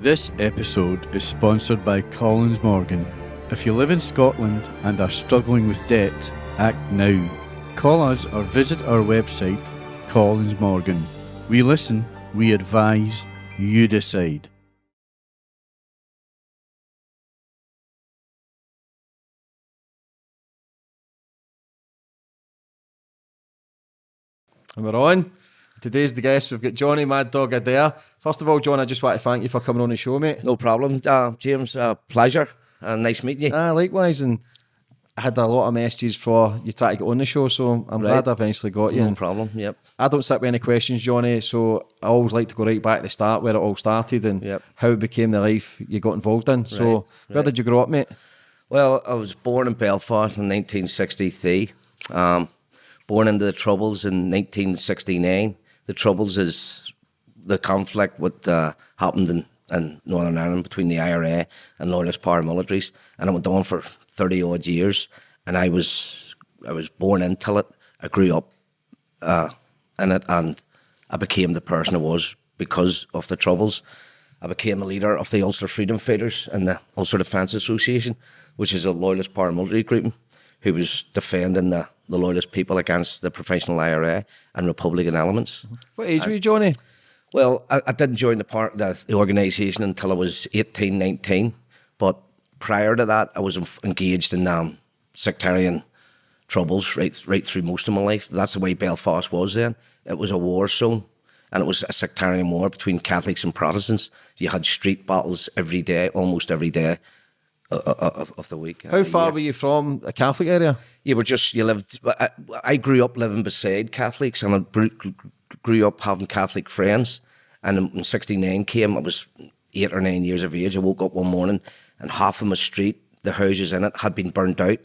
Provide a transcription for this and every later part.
This episode is sponsored by Collins Morgan. If you live in Scotland and are struggling with debt, act now. Call us or visit our website, Collins Morgan. We listen, we advise, you decide. And we're on. Today's the guest. We've got Johnny Mad Dog Adair. First of all, John, I just want to thank you for coming on the show, mate. No problem, James. Pleasure. Nice meeting you. Likewise. And I had a lot of messages for you trying to get on the show, so I'm glad I eventually got you. No problem, yep. I don't sit with any questions, Johnny, so I always like to go right back to the start where it all started and how it became the life you got involved in. So where did you grow up, mate? Well, I was born in Belfast in 1963. Born into the Troubles in 1969. The Troubles is the conflict what happened in Northern Ireland between the IRA and Loyalist paramilitaries, and it went on for 30 odd years. And I was born into it. I grew up in it, and I became the person I was because of the Troubles. I became a leader of the Ulster Freedom Fighters and the Ulster Defence Association, which is a Loyalist paramilitary group who was defending the Loyalist people against the professional IRA and Republican elements. What age were you, Johnny? Well, I didn't join the organisation until I was 18, 19. But prior to that, I was engaged in sectarian troubles right through most of my life. That's the way Belfast was then. It was a war zone, and it was a sectarian war between Catholics and Protestants. You had street battles every day, almost every day of the week. How far were you from a Catholic area? You lived. I grew up living beside Catholics, and I grew up having Catholic friends. And when 69 came, I was 8 or 9 years of age. I woke up one morning, and half of my street, the houses in it, had been burned out,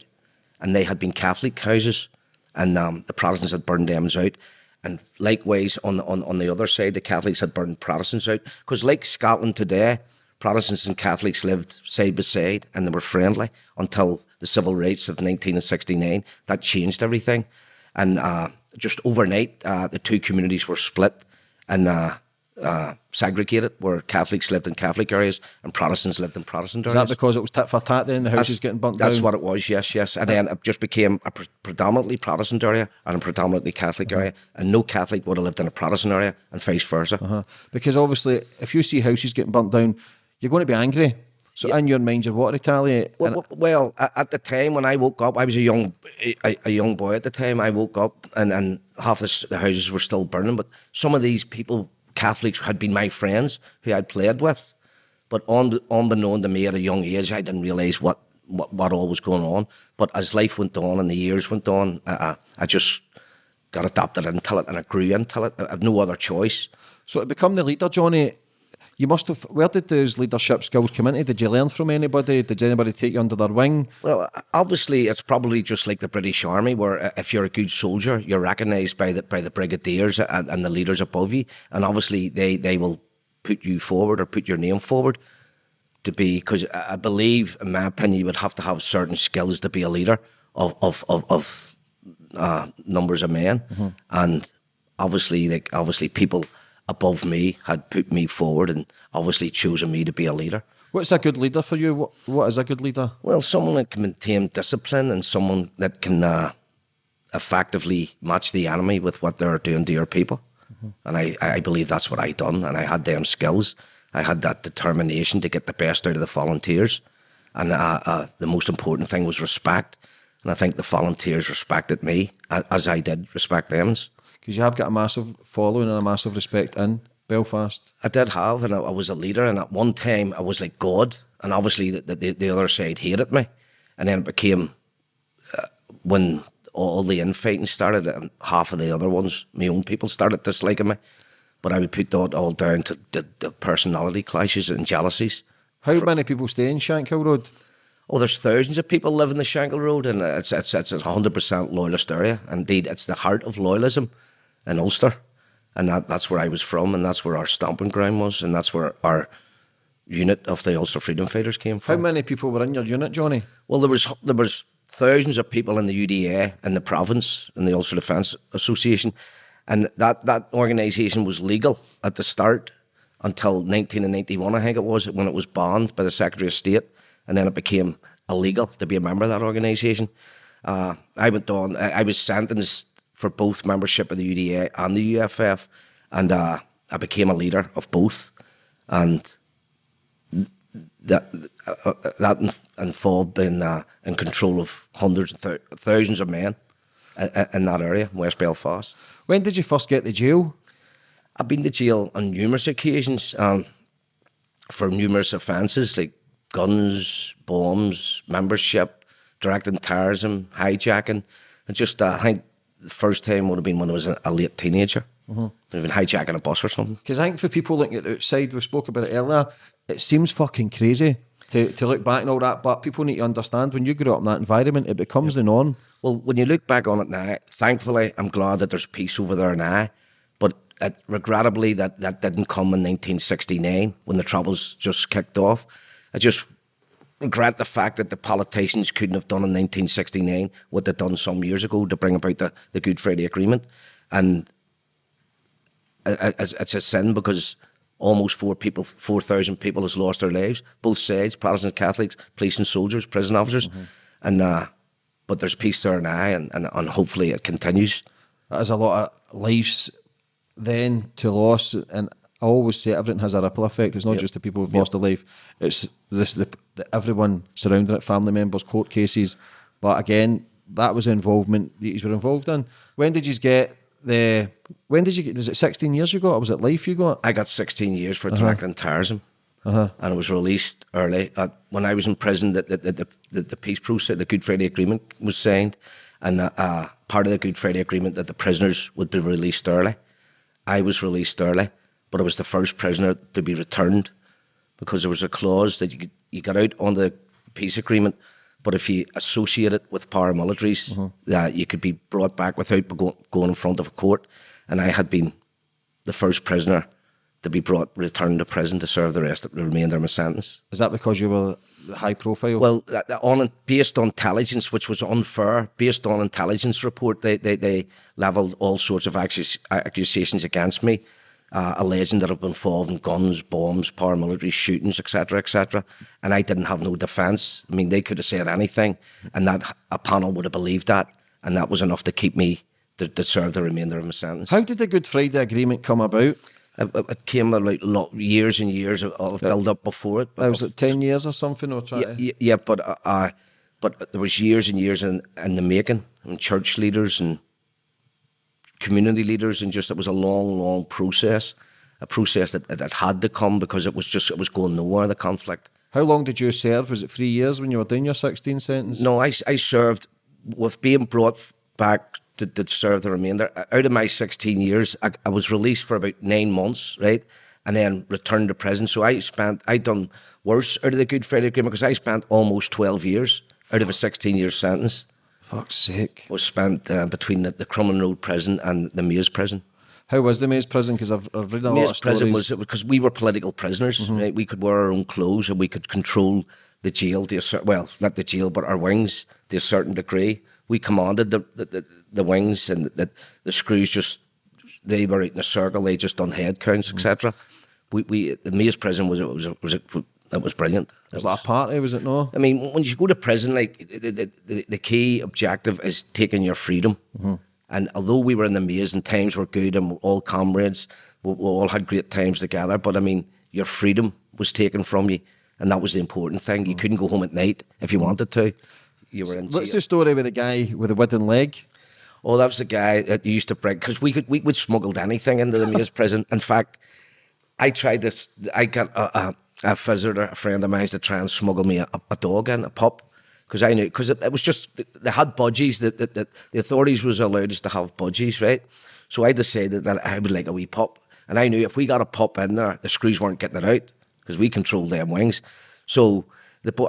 and they had been Catholic houses, and the Protestants had burned them out. And likewise, on the other side, the Catholics had burned Protestants out. Because like Scotland today, Protestants and Catholics lived side by side, and they were friendly until the civil rights of 1969. That changed everything. And just overnight, the two communities were split and segregated, where Catholics lived in Catholic areas and Protestants lived in Protestant areas. Is that because it was tit for tat then, the houses getting burnt down? That's what it was, yes. And then it just became a predominantly Protestant area and a predominantly Catholic area, and no Catholic would have lived in a Protestant area and vice versa. Because obviously, if you see houses getting burnt down, you're going to be angry. So in your mind, you want to retaliate. Well, at the time when I woke up, I was a young boy at the time. I woke up and half the houses were still burning. But some of these people, Catholics, had been my friends who I'd played with. But unbeknown to me at a young age, I didn't realise what all was going on. But as life went on and the years went on, I just got adapted into it, and I grew into it. I had no other choice. So to become the leader, Johnny, you must have. Where did those leadership skills come into? Did you learn from anybody? Did anybody take you under their wing? Well, obviously, it's probably just like the British Army, where if you're a good soldier, you're recognised by the brigadiers and the leaders above you, and obviously they will put you forward or put your name forward to be. Because I believe, in my opinion, you would have to have certain skills to be a leader of numbers of men, and obviously people above me had put me forward and obviously chosen me to be a leader. What's a good leader for you? What is a good leader? Well, someone that can maintain discipline and someone that can effectively match the enemy with what they're doing to your people. And I believe that's what I done, and I had them skills. I had that determination to get the best out of the volunteers. And the most important thing was respect. And I think the volunteers respected me as I did respect them. Because you have got a massive following and a massive respect in Belfast. I did have, and I was a leader, and at one time I was like God, and obviously the other side hated me. And then it became, when all the infighting started, and half of the other ones, my own people, started disliking me. But I would put that all down to the personality clashes and jealousies. How many people stay in Shankill Road? Oh, there's thousands of people living in the Shankill Road, and it's a 100% loyalist area. Indeed, it's the heart of loyalism in Ulster, and that's where I was from, and that's where our stomping ground was, and that's where our unit of the Ulster Freedom Fighters came from. How many people were in your unit, Johnny? Well, there was thousands of people in the UDA in the province, in the Ulster Defence Association, and that organisation was legal at the start until 1991, I think it was, when it was banned by the Secretary of State, and then it became illegal to be a member of that organisation. I went on. I was sentenced for both membership of the UDA and the UFF, and I became a leader of both, and that involved in control of hundreds and thousands of men in that area, West Belfast. When did you first get to jail? I've been to jail on numerous occasions for numerous offences like guns, bombs, membership, directing terrorism, hijacking. And just, I think the first time would have been when I was a late teenager. Even hijacking a bus or something. Because I think for people looking at the outside, we spoke about it earlier, it seems fucking crazy to look back and all that, but people need to understand when you grow up in that environment, it becomes the norm. Well, when you look back on it now, thankfully, I'm glad that there's peace over there now. But regrettably, that didn't come in 1969 when the Troubles just kicked off. I just regret the fact that the politicians couldn't have done in 1969 what they'd done some years ago to bring about the Good Friday Agreement. And it's a sin because almost 4,000 people has lost their lives, both sides, Protestants, Catholics, police and soldiers, prison officers. And but there's peace there now, and hopefully it continues. That is a lot of lives then to loss, and I always say everything has a ripple effect. It's not just the people who've lost a life, it's the everyone surrounding it, family members, court cases. But again, that was the involvement that you were involved in. When did you get is it 16 years you got, or was it life you got? I got 16 years for directing terrorism. And I was released early. When I was in prison, the peace process, the Good Friday Agreement was signed, and part of the Good Friday Agreement that the prisoners would be released early. I was released early, but I was the first prisoner to be returned because there was a clause that you got out on the peace agreement, but if you associate it with paramilitaries, that you could be brought back without going in front of a court. And I had been the first prisoner to be returned to prison to serve the remainder of my sentence. Is that because you were high profile? Well, based on intelligence, which was unfair, based on intelligence report, they levelled all sorts of accusations against me, alleging that I've been involved in guns, bombs, paramilitary shootings, etc., etc. And I didn't have no defence. I mean, they could have said anything, and that a panel would have believed that, and that was enough to keep me to serve the remainder of my sentence. How did the Good Friday Agreement come about? It came like years and years of build up before it. But was it 10 years or something? Or yeah, but there was years and years in the making, and church leaders and community leaders, and just it was a long process, a process that had to come because it was going nowhere, the conflict. How long did you serve? Was it 3 years when you were doing your 16 sentence? No, I served with being brought back to serve the remainder. Out of my 16 years, I was released for about 9 months, right? And then returned to prison. So I done worse out of the Good Friday Agreement because I spent almost 12 years out of a 16-year sentence. Fuck's sake. Was spent between the Crumlin Road prison and the Maze prison. How was the Maze prison? Because I've read a lot of stories. Prison was because we were political prisoners, right? We could wear our own clothes and we could control the jail well, not the jail, but our wings to a certain degree. We commanded the wings, and the screws they were out in a circle. They just done head counts, etc. The Maze prison was brilliant. Was that a party? Was it no? I mean, when you go to prison, like the key objective is taking your freedom. And although we were in the Maze and times were good and we're all comrades, we all had great times together. But I mean, your freedom was taken from you, and that was the important thing. You couldn't go home at night if you wanted to. You were in jail. What's the story with the guy with the wooden leg? Oh, that was the guy that used to bring, because we would smuggled anything into the Maze prison. In fact, I tried this. I got a visitor, a friend of mine, to try and smuggle me a dog in, a pup, because I knew, because it was just, they had budgies, that the authorities was allowed us to have budgies, right? So I decided that I would like a wee pup, and I knew if we got a pup in there, the screws weren't getting it out because we controlled them wings. So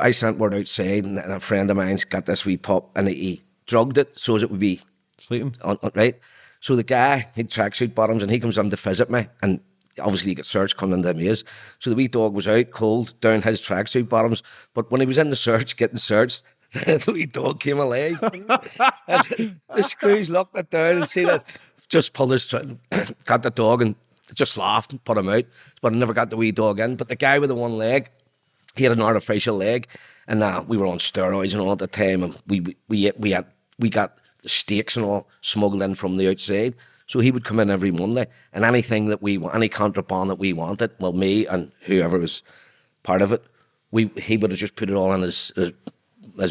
I sent word outside, and a friend of mine's got this wee pup, and he drugged it so as it would be sleeping, right? So the guy had tracksuit bottoms, and he comes in to visit me, and obviously you get searched coming into the Maze. So the wee dog was out cold down his tracksuit bottoms, but when he was in the search, getting searched, the wee dog came alive. And the screws locked it down and seen it. Just pulled his, got the dog and They just laughed and put him out, but I never got the wee dog in. But the guy with the one leg, he had an artificial leg, and we were on steroids and all at the time, and we got the steaks and all smuggled in from the outside. So he would come in every Monday, and anything that we want, any contraband that we wanted, well, me and whoever was part of it, he would have just put it all on his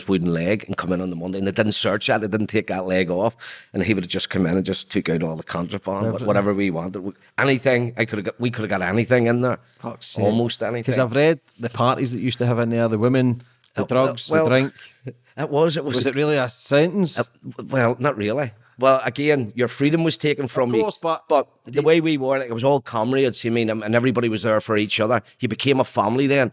wooden leg and come in on the Monday, and they didn't search that, they didn't take that leg off, and he would have just come in and just took out all the contraband, whatever we wanted, anything. We could have got anything in there. Fuck's sake. Almost anything. Because I've read the parties that used to have in there, the women, the drugs, the drink. Was it really a sentence? Well, not really. Well, again, your freedom was taken from you. Of course, but the way we were, it was all comrades, you mean, and everybody was there for each other. You became a family then.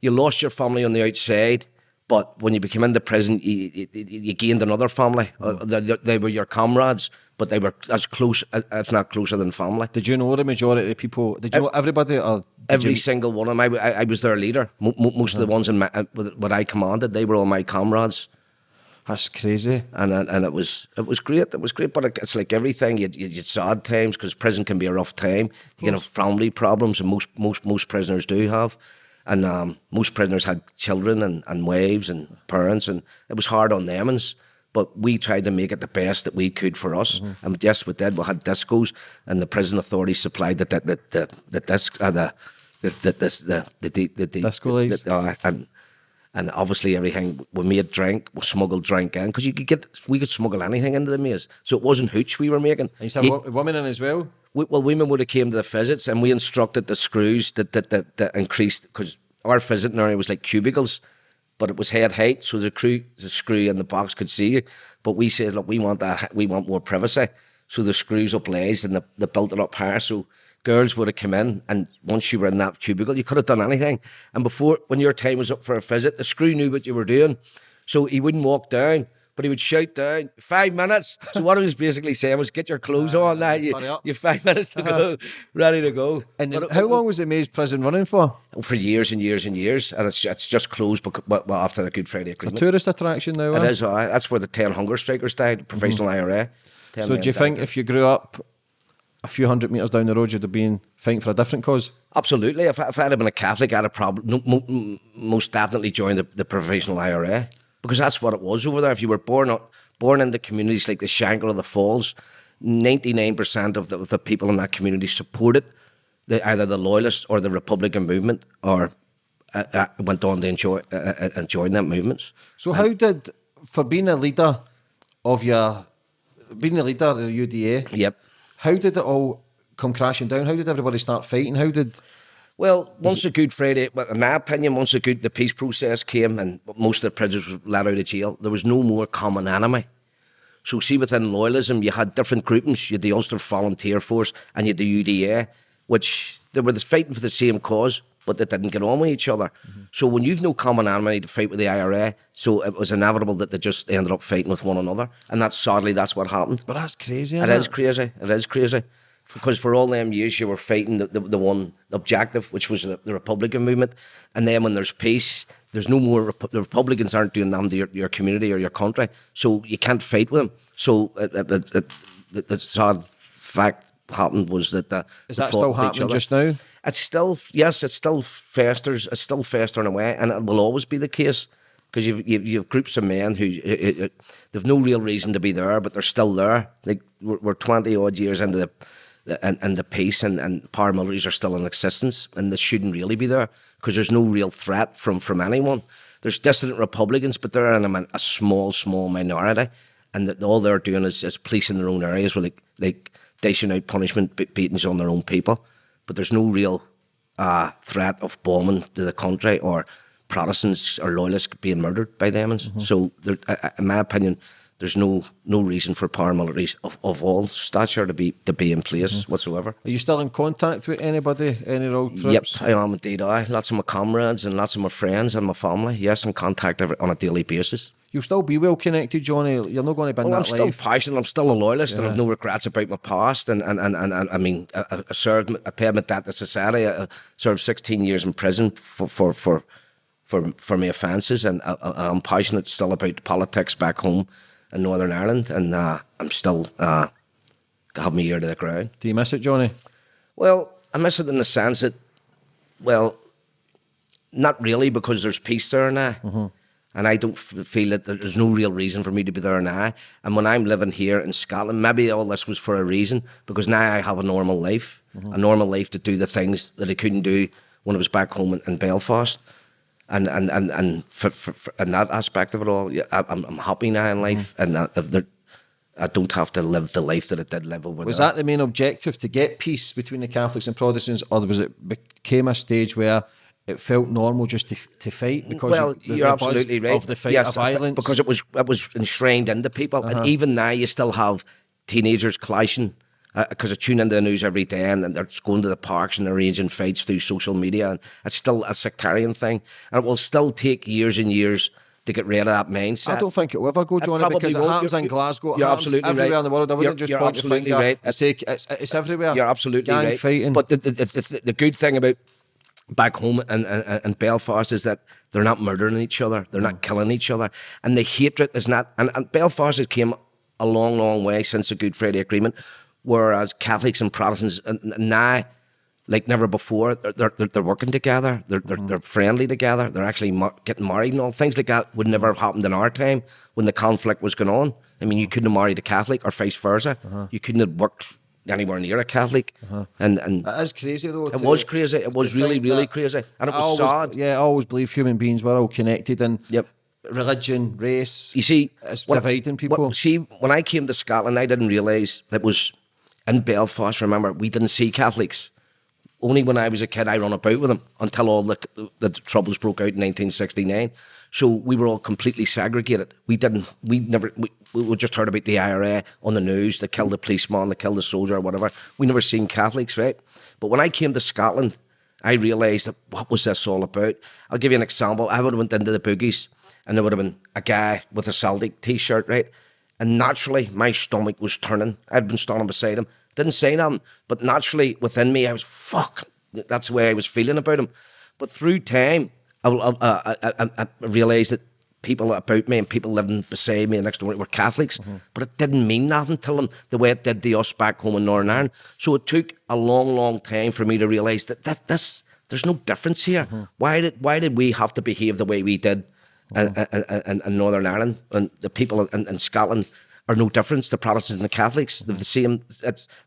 You lost your family on the outside, but when you became into prison, you gained another family. They were your comrades, but they were as close, if not closer than family. Did you know the majority of people? Did you know everybody? Or every single one of them. I was their leader. Most of the ones in what I commanded, they were all my comrades. That's crazy. And it was great. It was great, but it's like everything. You had sad times because prison can be a rough time. You can have family problems, and most prisoners do have. And most prisoners had children and wives and parents, and it was hard on them. But we tried to make it the best that we could for us. And yes, we did. We had discos, and the prison authorities supplied the disco lights. And obviously everything, we made drink, we smuggled drink in, because we could smuggle anything into the maze. So it wasn't hooch we were making. And you had women in as well? Women would have came to the visits, and we instructed the screws that increased, because our visiting area was like cubicles, but it was head height, so the screw in the box could see you. But we said, look, we want more privacy. So the screws up lays, and they built it up higher, so girls would have come in, and once you were in that cubicle, you could have done anything. And before, when your time was up for a visit, the screw knew what you were doing. So he wouldn't walk down, but he would shout down, 5 minutes. So what he was basically saying was, get your clothes on now. You've 5 minutes to go, ready to go. And how long was the Maze prison running for? For years and years and years. And it's just closed after the Good Friday Agreement. It's a tourist attraction now. It is. That's where the 10 hunger strikers died, professional IRA. So do you think if you grew up a few hundred metres down the road, you'd have been fighting for a different cause? Absolutely. If I had been a Catholic, I'd have probably most definitely joined the provisional IRA, because that's what it was over there. If you were born into communities like the Shankill or the Falls, 99% of the people in that community supported either the Loyalist or the Republican movement, or went on to join that movements. So how did, for being a leader of the UDA, yep, how did it all come crashing down? How did everybody start fighting? Well, once the Good Friday, in my opinion, once the peace process came and most of the prisoners were let out of jail, there was no more common enemy. So see, within Loyalism, you had different groupings. You had the Ulster Volunteer Force and you had the UDA, which they were fighting for the same cause, but they didn't get on with each other. So when you've no common enemy to fight with the IRA, so it was inevitable that they just ended up fighting with one another. And sadly, that's what happened. But that's crazy, It is crazy. It is crazy. Because for all them years you were fighting the one objective, which was the Republican movement, and then when there's peace, there's no more. The Republicans aren't doing them to your community or your country, so you can't fight with them. So the sad fact happened was that is that still happening just now? It's still it still festers. It's still festering away, and it will always be the case. Because you've groups of men who they've no real reason to be there, but they're still there. Like we're 20 odd years into the peace, and paramilitaries are still in existence, and they shouldn't really be there because there's no real threat from anyone. There's dissident Republicans, but they're in a small minority, and all they're doing is policing their own areas with like dishing out punishment beatings on their own people. But there's no real threat of bombing to the country or Protestants or Loyalists being murdered by them. So in my opinion, there's no reason for paramilitaries of all stature to be in place whatsoever. Are you still in contact with anybody, any road trips? Yep, I am indeed. Lots of my comrades and lots of my friends and my family. Yes, in contact on a daily basis. You'll still be well connected, Johnny. You're not going to be in that I'm still life. Passionate. I'm still a loyalist, and I've no regrets about my past. And I mean, I served. I paid my debt to society. I served 16 years in prison for my offences, and I'm passionate still about politics back home in Northern Ireland, and I'm still have my ear to the ground. Do you miss it, Johnny? Well, I miss it in the sense that, well, not really, because there's peace there now. And I don't feel that there's no real reason for me to be there now. And when I'm living here in Scotland, maybe all this was for a reason, because now I have a normal life, to do the things that I couldn't do when I was back home in Belfast. And for in that aspect of it all, yeah, I'm happy now in life, and I don't have to live the life that I did live over there. Was that the main objective, to get peace between the Catholics and Protestants, or was it became a stage where it felt normal just to fight because you're absolutely right. Of the fight of violence? Because it was enshrined into people, and even now you still have teenagers clashing because I tune into the news every day, and they're going to the parks and they're arranging fights through social media, and it's still a sectarian thing, and it will still take years and years to get rid of that mindset. I don't think it will ever go, Johnny, because it happens in Glasgow. You're happens absolutely everywhere right. in the world. I wouldn't just point the finger right. and say it's everywhere. You're absolutely Gang right. fighting. But the good thing about back home in Belfast is that they're not murdering each other, they're not killing each other, and the hatred is not. And Belfast has came a long, long way since the Good Friday Agreement, whereas Catholics and Protestants now, like never before, they're working together, they're friendly together, they're actually getting married and all. Things like that would never have happened in our time when the conflict was going on. I mean, you couldn't have married a Catholic or vice versa. You couldn't have worked anywhere near a Catholic. And it is crazy though. It was crazy. It was really crazy. And it was sad. Yeah, I always believe human beings were all connected, and Yep. religion, race, You see, it's dividing people. When I came to Scotland, I didn't realise that was in Belfast. Remember, we didn't see Catholics. Only when I was a kid, I run about with them until all the troubles broke out in 1969. So we were all completely segregated. We just heard about the IRA on the news. They killed the policeman, they killed the soldier, or whatever. We never seen Catholics, right? But when I came to Scotland, I realised that what was this all about? I'll give you an example. I would have went into the boogies, and there would have been a guy with a Celtic t-shirt, right? And naturally, my stomach was turning. I'd been standing beside him. Didn't say nothing, but naturally within me, I was, fuck. That's the way I was feeling about him. But through time, I realised that people about me and people living beside me and next door were Catholics, but it didn't mean nothing to them the way it did to us back home in Northern Ireland. So it took a long, long time for me to realise that there's no difference here. Why did we have to behave the way we did in Northern Ireland? And the people in Scotland are no difference. The Protestants and the Catholics, they're the same.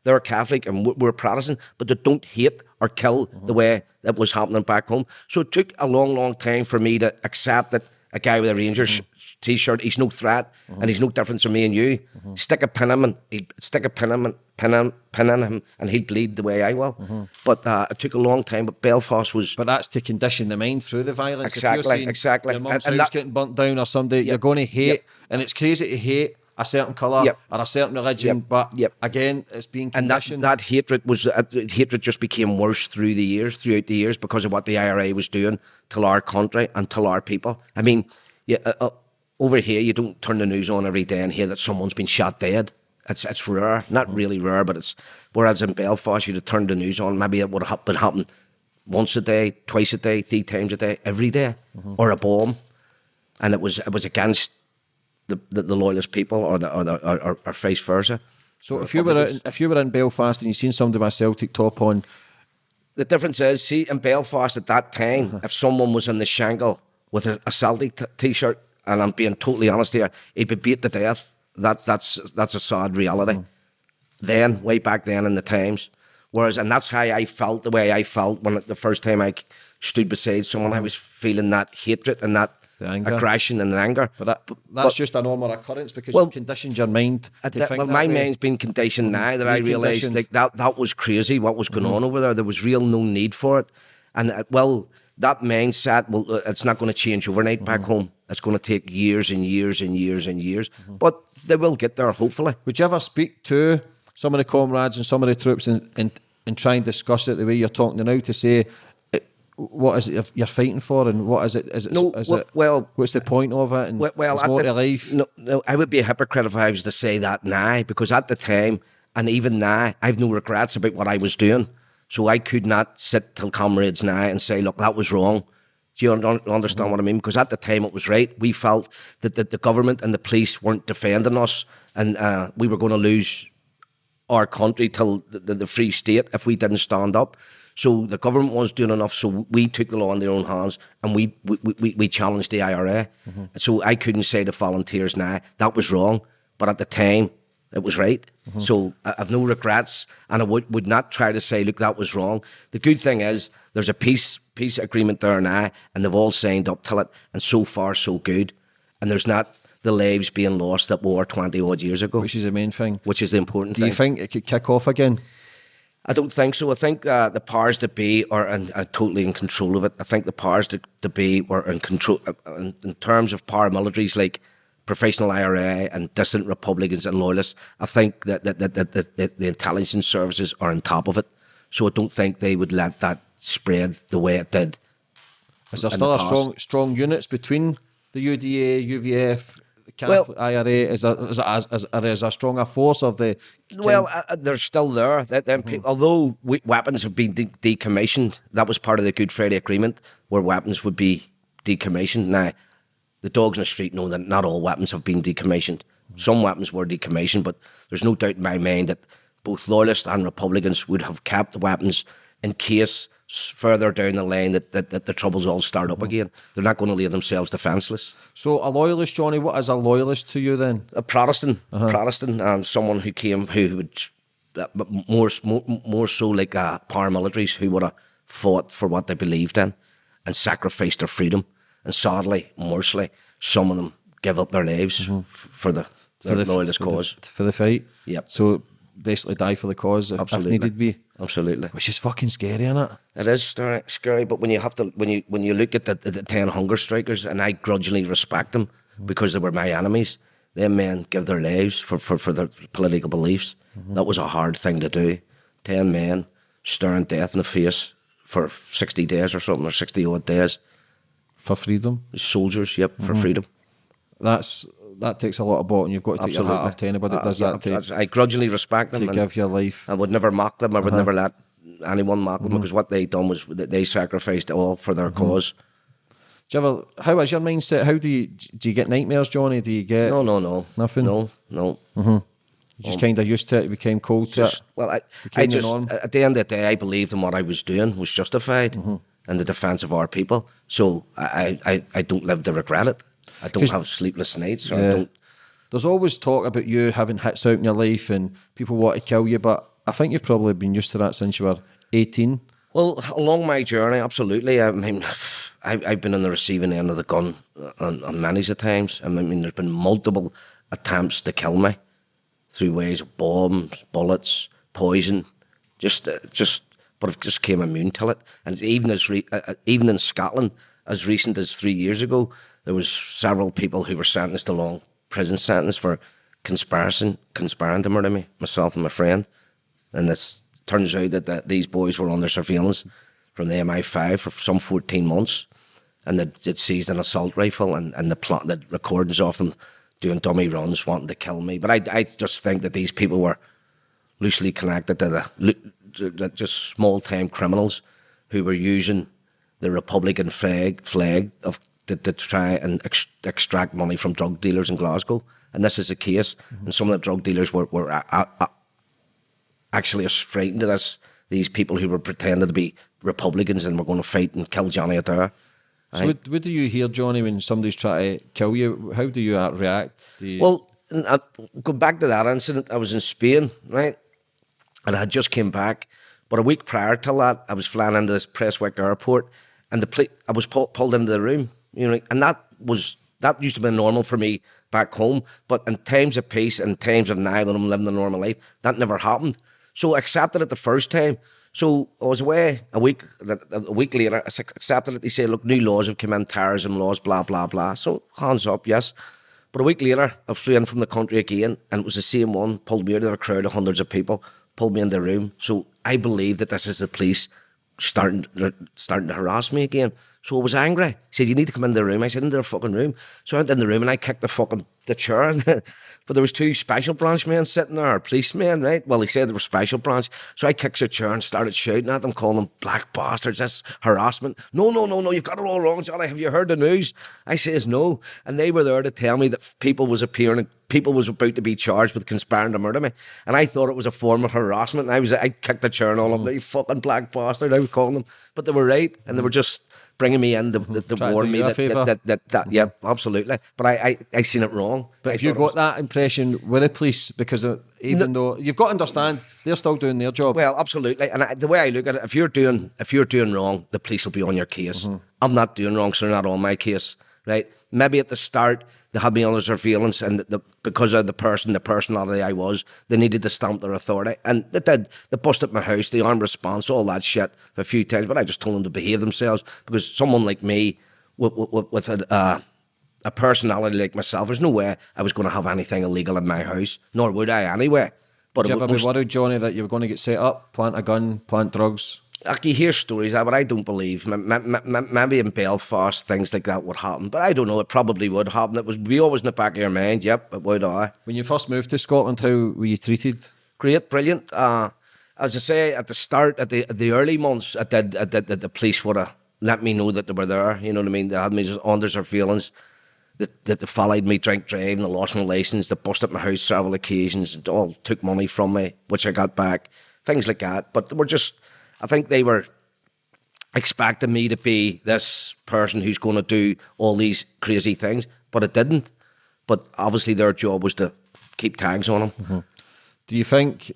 They're Catholic and we're Protestant, but they don't hate or kill the way that was happening back home. So it took a long, long time for me to accept that a guy with a Rangers t-shirt, he's no threat, and he's no difference from me and you. Stick a pin in him, and he'd bleed the way I will. But it took a long time. But Belfast was. But that's to condition the mind through the violence. Exactly. Your mum's house getting burnt down or somebody, you're going to hate, and it's crazy to hate a certain colour or a certain religion, but again, it's being conditioned. And that hatred just became worse throughout the years, because of what the IRA was doing to our country and to our people. I mean, over here, you don't turn the news on every day and hear that someone's been shot dead. It's rare, not really rare, but it's. Whereas in Belfast, you'd have turned the news on, maybe it would have been happening once a day, twice a day, 3 times a day, every day, or a bomb, and it was against the loyalist people or vice versa. So if you were in Belfast and you seen somebody with a Celtic top on, the difference is, see, in Belfast at that time, if someone was in the shangle with a Celtic t-shirt, and I'm being totally honest here, he'd be beat to death. That's a sad reality. Then, way back then in the times, and that's how I felt, the way I felt when the first time I stood beside someone, I was feeling that hatred and that aggression and anger. But that's just a normal occurrence because you've conditioned your mind to think that my way. mind's been conditioned now that I realised like that was crazy what was going on over there. There was real no need for it. And that mindset, it's not going to change overnight back home. It's going to take years and years and years and years. But they will get there, hopefully. Would you ever speak to some of the comrades and some of the troops and try and discuss it the way you're talking now, to say, what is it you're fighting for, and what is it? What's the point of it? And it's more to life. No, I would be a hypocrite if I was to say that now, because at the time, and even now, I've no regrets about what I was doing. So I could not sit till comrades now and say, look, that was wrong. Do you understand what I mean? Because at the time it was right. We felt that the government and the police weren't defending us, and we were going to lose our country till the Free State if we didn't stand up. So the government was doing enough, so we took the law in their own hands and we challenged the IRA. So I couldn't say to volunteers now, that was wrong, but at the time, it was right. So I've no regrets, and I would not try to say, look, that was wrong. The good thing is there's a peace agreement there now, and they've all signed up to it, and so far so good. And there's not the lives being lost at war 20 odd years ago. Which is the main thing. Which is the important thing. Do you think it could kick off again? I don't think so. I think the powers that be are totally in control of it. I think the powers that be were in control in terms of paramilitaries like professional IRA and dissident Republicans and loyalists. I think that the intelligence services are on top of it. So I don't think they would let that spread the way it did. Is there still a strong units between the UDA, UVF, Catholic, IRA? Is there a stronger force of the? Well, they're still there. Although weapons have been decommissioned, that was part of the Good Friday Agreement, where weapons would be decommissioned. Now, the dogs in the street know that not all weapons have been decommissioned. Some weapons were decommissioned, but there's no doubt in my mind that both loyalists and Republicans would have kept the weapons in case further down the line that the troubles all start up again. They're not going to leave themselves defenceless. So a loyalist, Johnny, what is a loyalist to you then? A Protestant, someone who came, who would more so like paramilitaries who would have fought for what they believed in and sacrificed their freedom. And sadly, mercifully, some of them give up their lives for the loyalist cause. For the fight? Yep. So basically die for the cause if needed be. Absolutely. Which is fucking scary, isn't it? It is scary, but when you look at the 10 hunger strikers, and I grudgingly respect them because they were my enemies, them men give their lives for their political beliefs. That was a hard thing to do. 10 men staring death in the face for 60 days or something, or 60 odd days. For freedom? Soldiers, for freedom. That takes a lot of ball, and you've got to take your hat off to anybody that does that. I grudgingly respect them. To give your life. I would never mock them. I would never let anyone mock them, because what they done was that they sacrificed all for their cause. How is your mindset? How do you get nightmares, Johnny? Do you get... No. Nothing? No. You just kind of used to it, you became cold to it? Well, at the end of the day, I believed in what I was doing was justified in the defence of our people. So I don't live to regret it. I don't have sleepless nights. Or I don't. There's always talk about you having hits out in your life and people want to kill you, but I think you've probably been used to that since you were 18. Well, along my journey, absolutely. I mean, I've been on the receiving end of the gun on many times. I mean, there's been multiple attempts to kill me through ways of bombs, bullets, poison, but I've just came immune to it. And even in Scotland, as recent as 3 years ago, there was several people who were sentenced to long prison sentence for conspiring to murder me, myself and my friend. And this turns out that these boys were under surveillance from the MI5 for some 14 months, and they'd seized an assault rifle and the recordings of them doing dummy runs, wanting to kill me. But I just think that these people were loosely connected to just small-time criminals who were using the Republican flag to try and extract money from drug dealers in Glasgow. And this is the case. And some of the drug dealers were actually as frightened of these people who were pretending to be Republicans and were going to fight and kill Johnny Adair. So what do you hear, Johnny, when somebody's trying to kill you? How do you react? Well, go back to that incident. I was in Spain, right? And I had just came back. But a week prior to that, I was flying into this Prestwick airport, and I was pulled into the room. You know, and that used to be normal for me back home. But in times of peace and times of now, when I'm living a normal life, that never happened. So I accepted it the first time. So I was away a week later. I accepted it. They say, look, new laws have come in, terrorism laws, blah, blah, blah. So hands up, yes. But a week later, I flew in from the country again, and it was the same one, pulled me out of a crowd of hundreds of people, pulled me in the room. So I believe that this is the police starting to harass me again. So I was angry. He said, you need to come into the room. I said, into the fucking room. So I went in the room and I kicked the chair. But there was 2 special branch men sitting there, or policemen, right? Well, he said they were special branch. So I kicked the chair and started shouting at them, calling them black bastards, that's harassment. No, you've got it all wrong, Johnny. Have you heard the news? I says, no. And they were there to tell me that people was about to be charged with conspiring to murder me. And I thought it was a form of harassment. And I kicked the chair and all of them, you fucking black bastard, I was calling them. But they were right, and they were just bringing me in to warn me that yeah, absolutely. But I seen it wrong. But if you got that impression with the police, because though you've got to understand, they're still doing their job. Well, absolutely. And the way I look at it, if you're doing wrong, the police will be on your case. I'm not doing wrong, so they're not on my case, right? Maybe at the start they had me under surveillance, and because of the personality I was, they needed to stamp their authority, and they did. They busted my house, the armed response, all that shit a few times. But I just told them to behave themselves, because someone like me, with a personality like myself, there's no way I was going to have anything illegal in my house, nor would I anyway. But Did you ever be worried, Johnny, that you were going to get set up, plant a gun, plant drugs? You hear stories, but I don't believe. Maybe in Belfast, things like that would happen. But I don't know, it probably would happen. It was be always in the back of your mind, yep, it would. When you first moved to Scotland, how were you treated? Great, brilliant. As I say, at the start, at the early months, the police would have let me know that they were there. You know what I mean? They had me just under surveillance. That they followed me drink driving, they lost my licence, they busted my house several occasions, and all took money from me, which I got back. Things like that. But they were just... I think they were expecting me to be this person who's going to do all these crazy things, but it didn't. But obviously their job was to keep tags on them. Mm-hmm. Do you think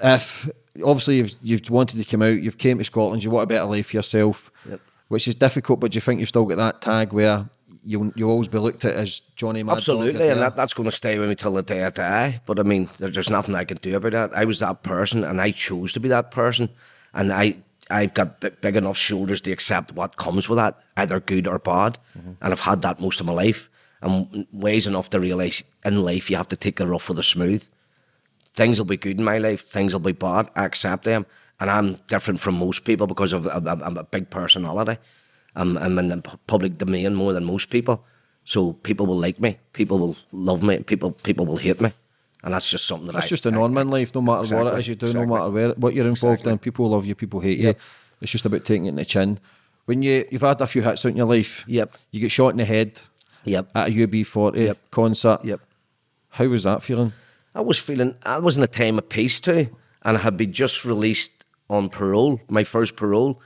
if, obviously you've wanted to come out, you've came to Scotland, you want a better life for yourself, yep, which is difficult, but do you think you've still got that tag where you'll always be looked at as Johnny Mad Dog? Absolutely, and that's going to stay with me till the day I die. But I mean, there's nothing I can do about that. I was that person, and I chose to be that person, and I've got big enough shoulders to accept what comes with that, either good or bad. And I've had that most of my life, and ways enough to realise in life you have to take the rough with the smooth. Things will be good in my life, things will be bad, I accept them, and I'm different from most people because I'm a big personality. I'm in the public domain more than most people, so people will like me, people will love me, people will hate me, and that's just something that's just a non-man life. No matter exactly, what it is you do, no matter what you're involved in, people love you, people hate you. It's just about taking it in the chin. When you've had a few hits out in your life, you get shot in the head, at a UB40 concert. How was that feeling? I was in a time of peace too, and I had been just released on parole, my first parole,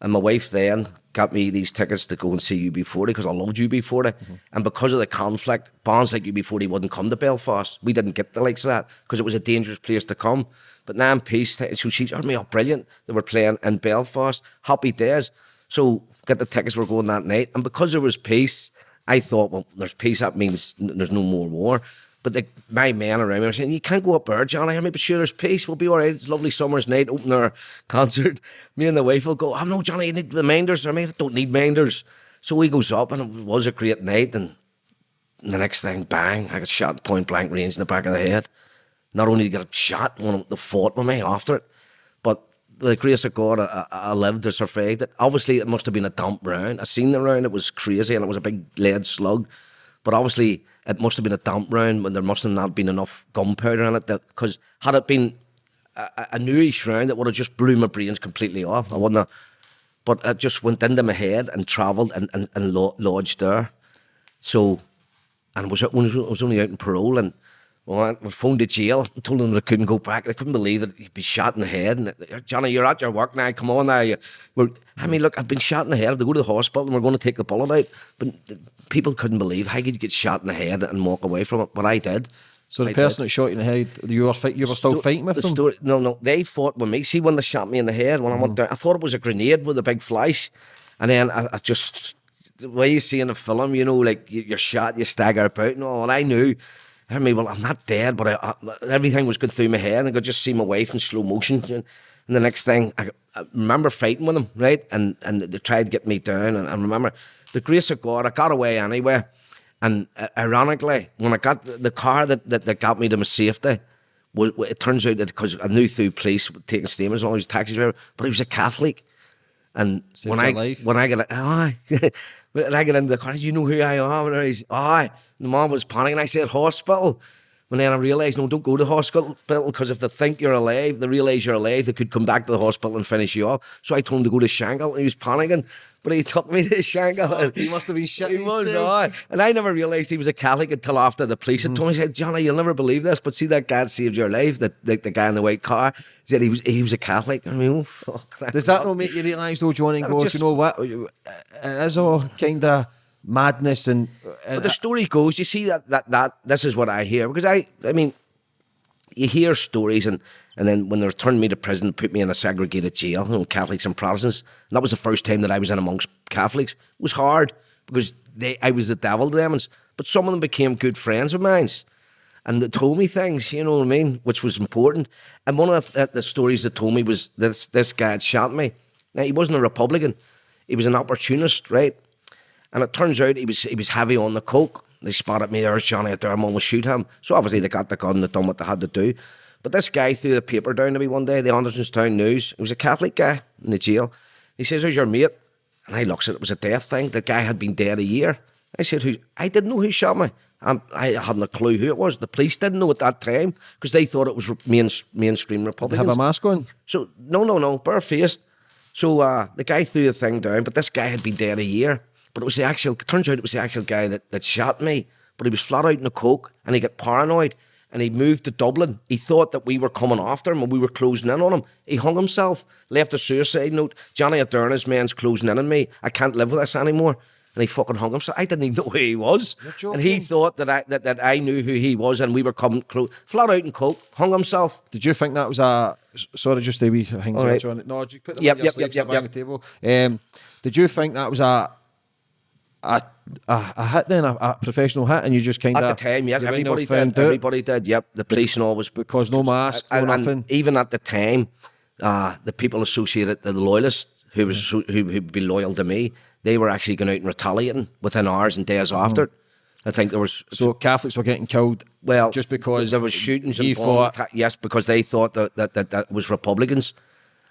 and my wife then got me these tickets to go and see UB40 because I loved UB40. And because of the conflict, bands like UB40 wouldn't come to Belfast. We didn't get the likes of that because it was a dangerous place to come. But now in peace, so she turned me up brilliant. They were playing in Belfast, happy days. So get the tickets, we're going that night. And because there was peace, I thought, well, there's peace, that means there's no more war. But my men around me were saying, you can't go up there, Johnny. I mean, but sure, there's peace. We'll be all right. It's a lovely summer's night, open our concert. Me and the wife will go, oh, no, Johnny, you need the minders. I mean, I don't need minders. So we goes up, and it was a great night. And the next thing, bang, I got shot point blank range in the back of the head. Not only did I get shot, they fought with me after it, but the grace of God, I lived to survive it. Obviously, it must have been a damp round. I seen the round, it was crazy, and it was a big lead slug. But obviously, it must have been a damp round when there must have not been enough gunpowder in it. Because had it been a newish round, it would have just blew my brains completely off. I wouldn't have. But it just went into my head and travelled and lodged there. So, and I was only out in parole, and I phoned the jail and told them that I couldn't go back. They couldn't believe that you'd be shot in the head. And Johnny, you're at your work now. Come on now. I mean, look, I've been shot in the head. I have to go to the hospital and we're going to take the bullet out. But people couldn't believe how could you get shot in the head and walk away from it. But I did. So the person that shot you in the head, you were still fighting with them? No, they fought with me. See, when they shot me in the head, when I went down, I thought it was a grenade with a big flash. And then I just, the way you see in the film, like you're shot, you stagger about and all. And I knew, well, I'm not dead, but everything was going through my head. And I could just see my wife in slow motion. And the next thing, I remember fighting with them, right? And they tried to get me down. And I remember the grace of God, I got away anyway. And ironically, when I got the car that got me to my safety, it turns out that because I knew through police taking statements and all these taxi drivers, but he was a Catholic. And Saved your life. when I get when I get into the car, you know who I am, and he's the mom was panicking. I said hospital. And then I realised, no, don't go to hospital, because if they think you're alive, they realise you're alive, they could come back to the hospital and finish you off. So I told him to go to Shankill, and he was panicking. But he took me to Shankill. He must have been shit. He was, and I never realised he was a Catholic until after the police had told me. He said, Johnny, you'll never believe this, but see that God saved your life, the guy in the white car. He said he was a Catholic. I mean, oh, fuck. Does that not make you realise, though, Johnny, and go, you know what? It is all kind of madness. But the story goes, you see that this is what I hear, because I mean, you hear stories, and then when they returned me to prison, put me in a segregated jail, Catholics and Protestants. And that was the first time that I was in amongst Catholics. It was hard because I was the devil to them. But some of them became good friends of mine, and they told me things, you know what I mean, which was important. And one of the stories they told me was this guy had shot me. Now, he wasn't a Republican. He was an opportunist, right? And it turns out he was heavy on the coke. They spotted me there, Johnny Adair, I'm almost shoot him. So obviously they got the gun, they done what they had to do. But this guy threw the paper down to me one day, the Andersonstown News. He was a Catholic guy in the jail. He says, "Who's your mate?" And I looked at it, it was a death thing. The guy had been dead a year. I said, "Who?" I didn't know who shot me. I hadn't a clue who it was. The police didn't know at that time because they thought it was mainstream Republicans. Have a mask on? So, no, bare-faced. So the guy threw the thing down, but this guy had been dead a year. But turns out it was the actual guy that shot me. But he was flat out in the coke, and he got paranoid, and he moved to Dublin. He thought that we were coming after him and we were closing in on him. He hung himself, left a suicide note. Johnny Adair and his men's closing in on me. I can't live with this anymore. And he fucking hung himself. I didn't even know who he was. And he thought that I knew who he was, and we were coming close. Flat out in coke, hung himself. Did you think that was a... Sorry, just a wee thing right. on it. No, did you put them Yep, on your sleeves yep. on the table? Did you think that was a hit then, a professional hit, and you just kind of... At the time, yes, everybody did, yep. The police and all was... Because no mask, no nothing. And even at the time, the people associated, the loyalists, who'd be loyal to me, they were actually going out and retaliating within hours and days after. I think there was... So Catholics were getting killed just because... There was shootings and bombs, yes, because they thought that was Republicans.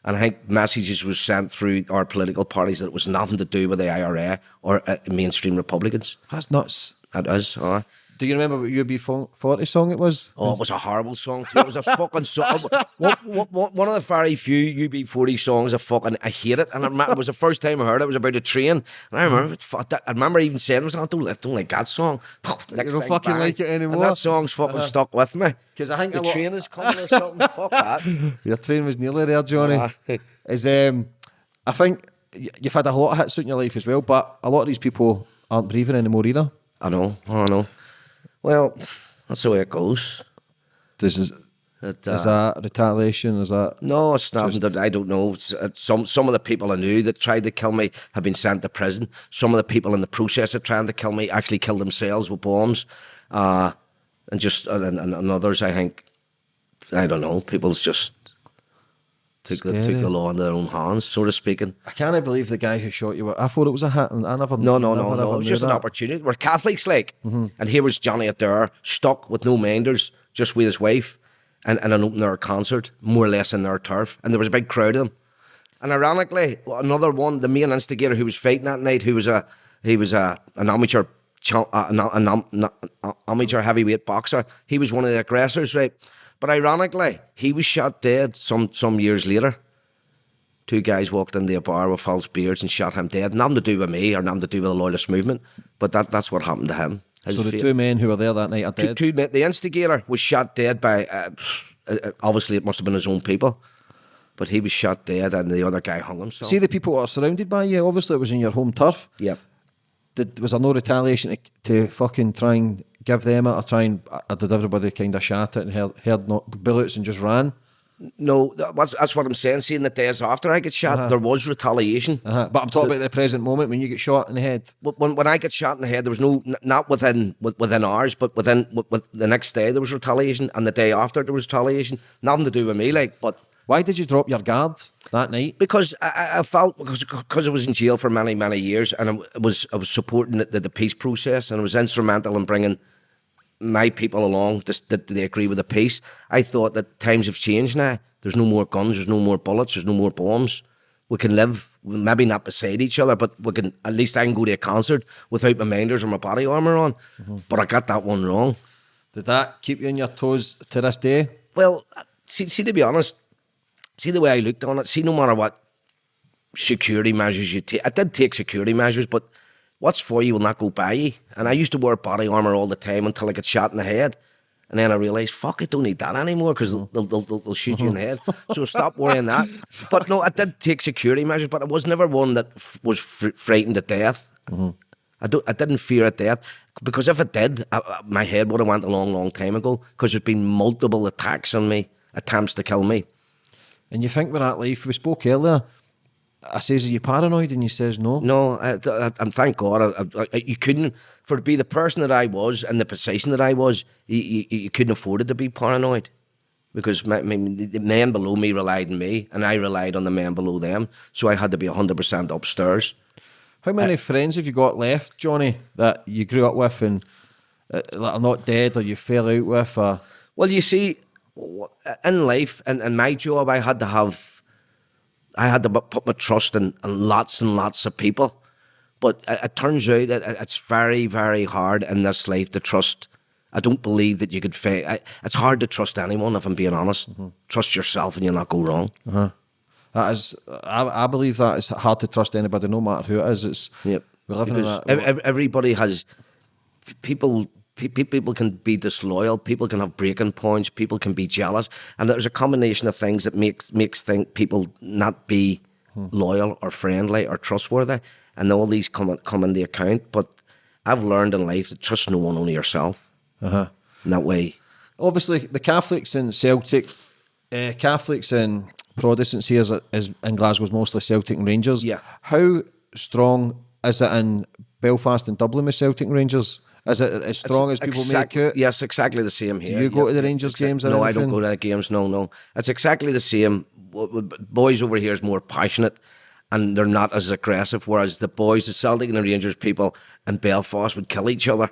And I think messages was sent through our political parties that it was nothing to do with the IRA or mainstream Republicans. That's nuts. That is, Do you remember what UB40 song it was? Oh, it was a horrible song too. It was a fucking song. One of the very few UB40 songs I hate it. And I remember, it was the first time I heard it. It was about a train. And I remember even saying, I don't like that song. You don't fucking like it anymore. And that song's fucking stuck with me. Because I think the train is coming or something. Fuck that. Your train was nearly there, Johnny. I think you've had a lot of hits in your life as well, but a lot of these people aren't breathing anymore either. I know. Well, that's the way it goes. Is that retaliation? Is that... No, it's nothing that I don't know. Some of the people I knew that tried to kill me have been sent to prison. Some of the people in the process of trying to kill me actually killed themselves with bombs. And others, I think, I don't know, people's just took the law into their own hands, sort of speaking. I can't believe the guy who shot you. I thought it was a hit, and I never... No. It was just an opportunity. We're Catholics, and here was Johnny Adair, stuck with no minders, just with his wife, and an open-air concert, more or less in their turf, and there was a big crowd of them. And ironically, another one, the main instigator who was fighting that night, he was an amateur amateur heavyweight boxer. He was one of the aggressors, right? But ironically, he was shot dead some years later. Two guys walked into a bar with false beards and shot him dead. Nothing to do with me or nothing to do with the Loyalist movement, but that's what happened to him. So the two men who were there that night are dead? Two men. The instigator was shot dead by, obviously it must have been his own people, but he was shot dead and the other guy hung himself. See the people that are surrounded by you, obviously it was in your home turf. Yep. Was there no retaliation to fucking try and give them it, or did everybody kind of shot it and heard no bullets and just ran? No, that's what I'm saying. Seeing the days after I get shot, there was retaliation. But I'm talking about the present moment when you get shot in the head. When I get shot in the head, there was not within hours, but with the next day there was retaliation, and the day after there was retaliation. Nothing to do with me, but. Why did you drop your guard that night? Because I felt because I was in jail for many, many years, and I was supporting the peace process, and I was instrumental in bringing my people along that they agree with the peace. I thought that times have changed now. There's no more guns, there's no more bullets, there's no more bombs. We can live maybe not beside each other, but we can, at least I can go to a concert without my minders or my body armour on. But I got that one wrong. Did that keep you on your toes to this day? Well, see, to be honest, see the way I looked on it, see, no matter what security measures you take, I did take security measures, but what's for you will not go by you. And I used to wear body armour all the time until I got shot in the head. And then I realised, fuck, I don't need that anymore because they'll shoot you in the head. So I stopped wearing that. But no, I did take security measures, but I was never one that was frightened to death. I didn't fear at death, because if it did, my head would have went a long, long time ago, because there's been multiple attacks on me, attempts to kill me. And you think with that life, we spoke earlier, I says, are you paranoid? And you says no. No, and thank God, you couldn't, for to be the person that I was and the position that I was, you couldn't afford it to be paranoid, because the men below me relied on me, and I relied on the men below them, so I had to be 100% upstairs. How many friends have you got left, Johnny, that you grew up with and that are not dead, or you fell out with? Or... Well, you see, in life, in my job, I had to put my trust in lots and lots of people. But it turns out that it's very, very hard in this life to trust. I don't believe that you could fail. It's hard to trust anyone, if I'm being honest. Trust yourself and you'll not go wrong. That is, I believe that it's hard to trust anybody, no matter who it is. It's Yep. We're living Because in that. everybody has people. People can be disloyal. People can have breaking points. People can be jealous, and there's a combination of things that makes people not be loyal or friendly or trustworthy, and all these come in the account. But I've learned in life that trust no one, only yourself. In that way, Obviously, the Catholics in Celtic, Catholics and Protestants here is in Glasgow is mostly Celtic and Rangers. Yeah. How strong is it in Belfast and Dublin with Celtic and Rangers? Is it as strong as people make it? Yes, exactly the same here. Do you go to the Rangers games or No, I anything? don't go to the games. No. It's exactly the same. Boys over here is more passionate, and they're not as aggressive, whereas the boys, the Celtic and the Rangers people in Belfast would kill each other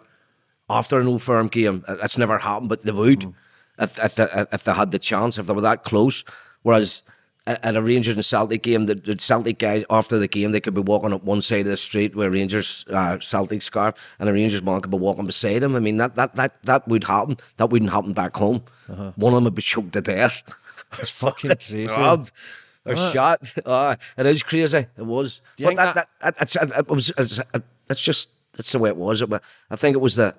after an Old Firm game. That's never happened, but they would if they had the chance, if they were that close. Whereas at a Rangers and Celtic game, the Celtic guys, after the game, they could be walking up one side of the street with a Rangers Celtic scarf, and a Rangers man could be walking beside him. I mean, that would happen. That wouldn't happen back home. One of them would be choked to death. It's fucking crazy. Stabbed or shot. It is crazy. It was. Do you But think that's the way it was. I think it was the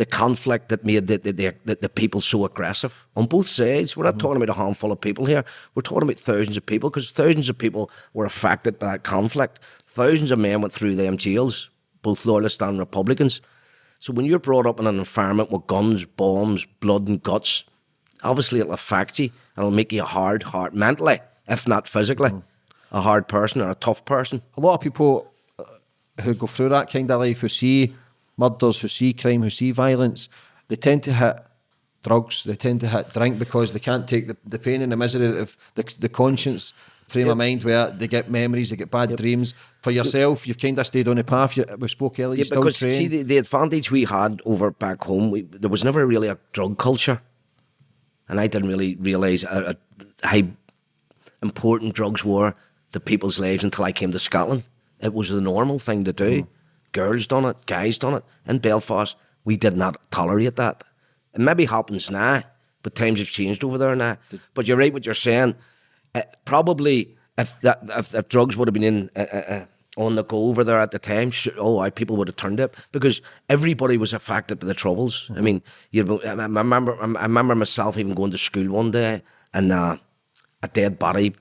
conflict that made the people so aggressive on both sides. We're not talking about a handful of people here. We're talking about thousands of people, because thousands of people were affected by that conflict. Thousands of men went through them jails, both loyalists and Republicans. So when you're brought up in an environment with guns, bombs, blood and guts, obviously it'll affect you, and it'll make you a hard mentally, if not physically, a hard person or a tough person. A lot of people who go through that kind of life, who see murders, who see crime, who see violence, they tend to hit drugs, they tend to hit drink, because they can't take the pain and the misery of the conscience frame of mind, where they get memories, they get bad dreams. For yourself, you've kind of stayed on the path. We spoke earlier, you still because train. see, the advantage we had over back home, there was never really a drug culture, and I didn't really realise how important drugs were to people's lives until I came to Scotland. It was the normal thing to do. Girls done it, guys done it. In Belfast, we did not tolerate that. It maybe happens now, but times have changed over there now. But you're right what you're saying. Probably if drugs would have been in on the go over there at the time, people would have turned it, because everybody was affected by the Troubles. I mean, I remember myself even going to school one day, and a dead body,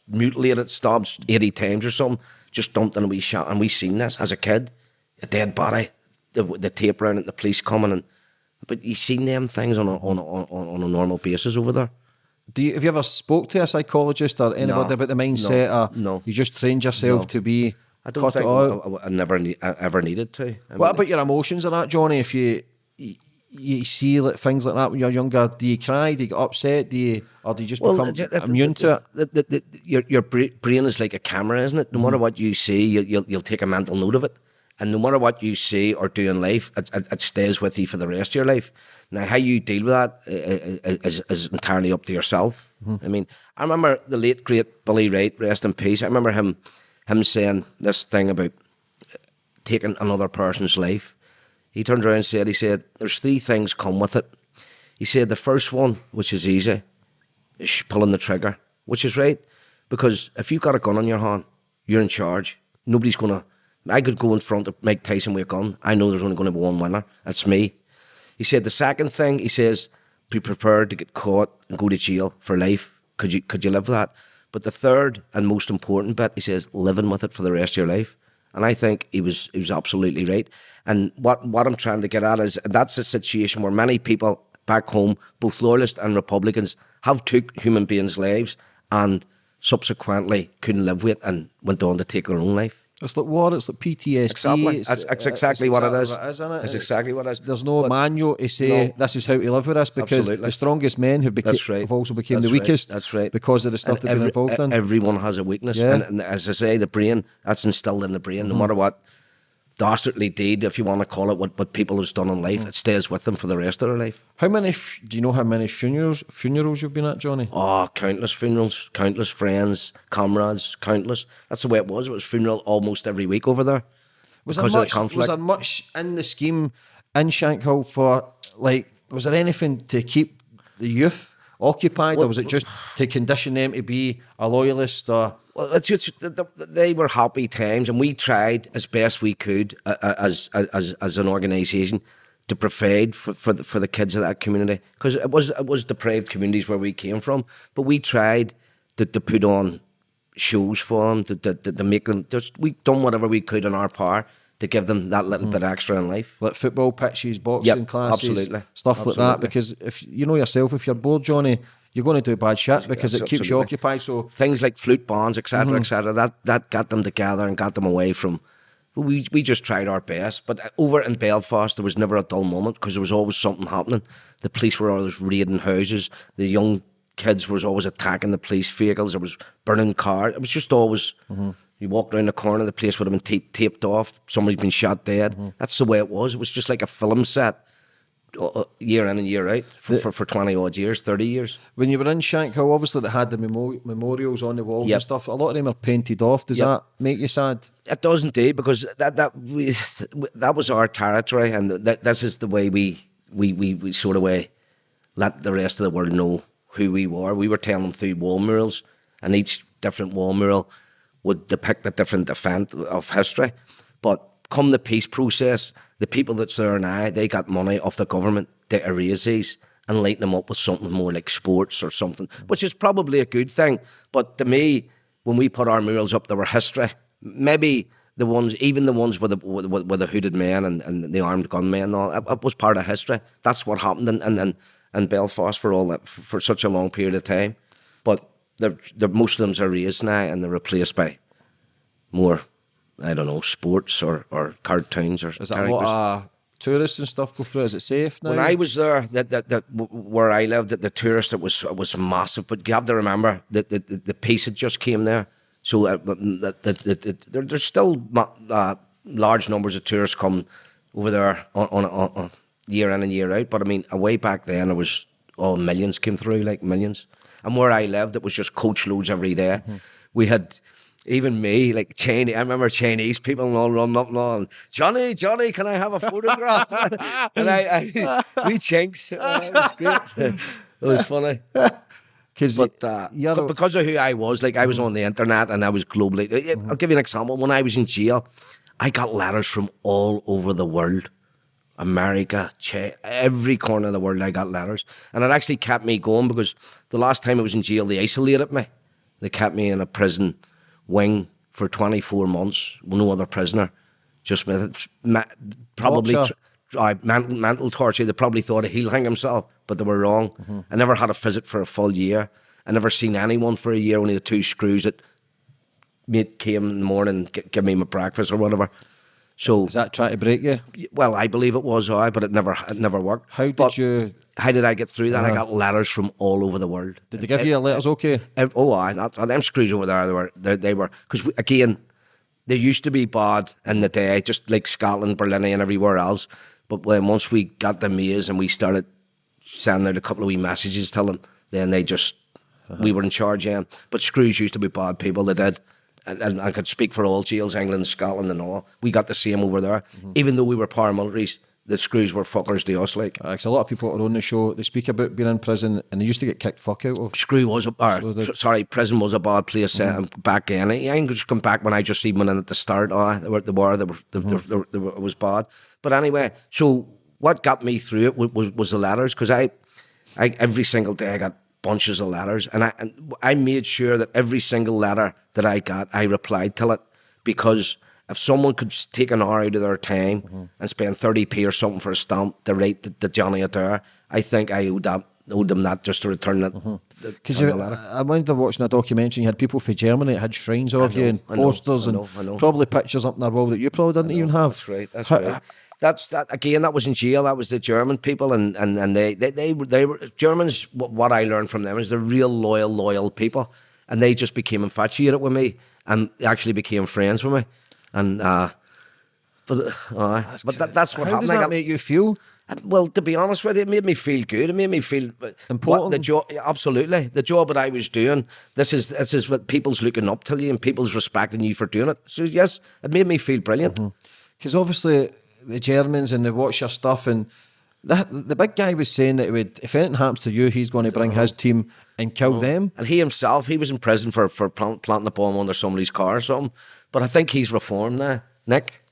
mutilated, stabbed 80 times or something, just dumped in a wee shot, and we seen this as a kid, a dead body, the tape around it, the police coming, but you seen them things on a normal basis over there. Have you ever spoke to a psychologist or anybody about the mindset? No. You just trained yourself to be I don't cut think it out? I ever needed to. What about your emotions and that, Johnny? If you see things like that when you're younger, do you cry? Do you get upset? Do you just become immune to it? Your brain is like a camera, isn't it? No matter what you see, you'll take a mental note of it, And no matter what you say or do in life, it stays with you for the rest of your life. Now, how you deal with that is entirely up to yourself. I mean, I remember the late, great Billy Wright, rest in peace. I remember him saying this thing about taking another person's life. He turned around and he said, there's 3 things come with it. He said the first one, which is easy, is pulling the trigger, which is right. Because if you've got a gun in your hand, you're in charge. Nobody's going to... I could go in front of Mike Tyson with a gun. I know there's only going to be one winner. That's me. He said the second thing, he says, be prepared to get caught and go to jail for life. Could you live with that? But the third and most important bit, he says, living with it for the rest of your life. And I think he was absolutely right. And what I'm trying to get at is that's a situation where many people back home, both loyalists and Republicans, have took human beings' lives and subsequently couldn't live with it and went on to take their own life. It's like war, it's like PTSD. Exactly. That's exactly what it is. Isn't it? It's exactly what it is. There's no manual to say this is how to live with this, because Absolutely. the strongest men have also become the weakest. That's right. Because of the stuff they've been involved in. Everyone has a weakness. Yeah. And as I say, the brain, that's instilled in the brain. No matter what dastardly deed, if you want to call it, what people have done in life, it stays with them for the rest of their life. How many, do you know how many funerals you've been at, Johnny? Oh, countless funerals, countless friends, comrades, countless. That's the way it was. It was funeral almost every week over there. Was because there of the conflict. Was there much in the scheme in Shankill for, like, was there anything to keep the youth occupied, or was it just to condition them to be a loyalist? Or well, they were happy times, and we tried as best we could as an organisation to provide for the kids of that community, because it was deprived communities where we came from. But we tried to put on shows for them, to make them. We done whatever we could in our power to give them that little bit extra in life, like football pitches, boxing classes, absolutely. Stuff like that. Because if you know yourself, if you're bored, Johnny, you're going to do bad shit because it keeps you occupied. So things like flute bands, etc., etc., that got them together and got them away from. We just tried our best. But over in Belfast, there was never a dull moment, because there was always something happening. The police were always raiding houses. The young kids was always attacking the police vehicles. There was burning cars. It was just always. You walked around the corner, the place would have been taped off. Somebody's been shot dead. That's the way it was. It was just like a film set, year in and year out, for 20 odd years, 30 years. When you were in Shankill, obviously they had the memorials on the walls and stuff. A lot of them are painted off. Does that make you sad? It does indeed, because that was our territory, and this is the way we sort of way let the rest of the world know who we were. We were telling them through wall murals, and each different wall mural would depict a different event of history. But come the peace process, the people that's there now, they got money off the government to erase these and lighten them up with something more like sports or something, which is probably a good thing. But to me, when we put our murals up, they were history. Maybe the ones with the hooded men and the armed gunmen and all, it was part of history. That's what happened in Belfast for such a long period of time. But the Muslims are erased now, and they're replaced by more, I don't know, sports or cartoons or Is that a lot of tourists and stuff go through? Is it safe now? When I was there, where I lived, the tourist, it was massive. But you have to remember that the peace had just came there, so there's still large numbers of tourists come over there on year in and year out. But I mean, way back then, it was millions came through, like millions. And where I lived, it was just coach loads every day. We had, even me, like Chinese, I remember Chinese people all running up and all, Johnny, can I have a photograph? And we chinks. It was great. It was funny. But because of who I was, like I was on the internet and I was globally. I'll give you an example. When I was in jail, I got letters from all over the world. America, every corner of the world, I got letters. And it actually kept me going, because the last time I was in jail, they isolated me. They kept me in a prison wing for 24 months with no other prisoner. Just probably mental torture. They probably thought he'll hang himself, but they were wrong. I never had a visit for a full year. I never seen anyone for a year, only the 2 screws that mate came in the morning, give me my breakfast or whatever. So is that trying to break you? Well, I believe it was, but it never worked. How did I get through that? I got letters from all over the world. Did they give you letters? Okay. Them screws over there, they were because again, They used to be bad in the day, just like Scotland, Berlin and everywhere else. But when once we got the maze and we started sending out a couple of wee messages to them, then they just, we were in charge, yeah. But screws used to be bad people, they did. And I could speak for all jails, England, Scotland and all. We got the same over there. Even though we were paramilitaries, the screws were fuckers to us, like. Because a lot of people that are on the show, they speak about being in prison and they used to get kicked fuck out of. Screw was prison was a bad place back then. I can just come back when I just even went in at the start. It was bad. But anyway, so what got me through it was the letters, because I every single day I got bunches of letters, and I made sure that every single letter that I got, I replied to it, because if someone could take an hour out of their time and spend 30p or something for a stamp to write the Johnny Adair, I think I owed them that just to return it. Because I remember watching a documentary, you had people from Germany that had shrines of you and posters and probably pictures up in their wall that you probably didn't even have. That's right, that's right. That again, that was in jail. That was the German people, and they were Germans. What I learned from them is they're real loyal people, and they just became infatuated with me and actually became friends with me. And that's what How happened. does that make you feel? Well, to be honest with you, it made me feel good. It made me feel important. Absolutely, the job that I was doing. This is what people's looking up to you and people's respecting you for doing it. So yes, it made me feel brilliant. Because obviously the Germans and they watch your stuff, and the big guy was saying that if anything happens to you, he's going to bring his team and kill them. And he himself, he was in prison for planting a bomb under somebody's car or something. But I think he's reformed now, Nick.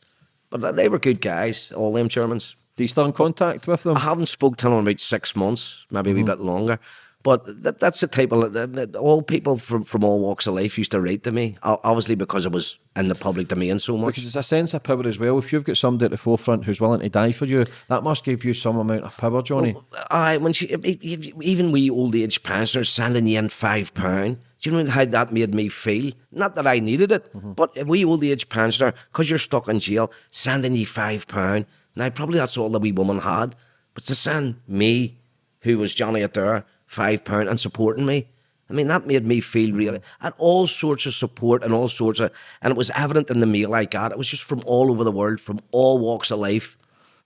But they were good guys, all them Germans. Do you still in contact with them? I haven't spoke to them in about 6 months, maybe a wee bit longer. But that's the type of, all people from all walks of life used to write to me, obviously because it was in the public domain so much. Because it's a sense of power as well. If you've got somebody at the forefront who's willing to die for you, that must give you some amount of power, Johnny. Even we old age pensioners sending you in £5, do you know how that made me feel? Not that I needed it, but if we old age pensioner, because you're stuck in jail, sending you £5. Now probably that's all the wee woman had, but to send me, who was Johnny Adair, £5 and supporting me, I mean, that made me feel really, and all sorts of support and all sorts of, and it was evident in the mail I got. It was just from all over the world, from all walks of life.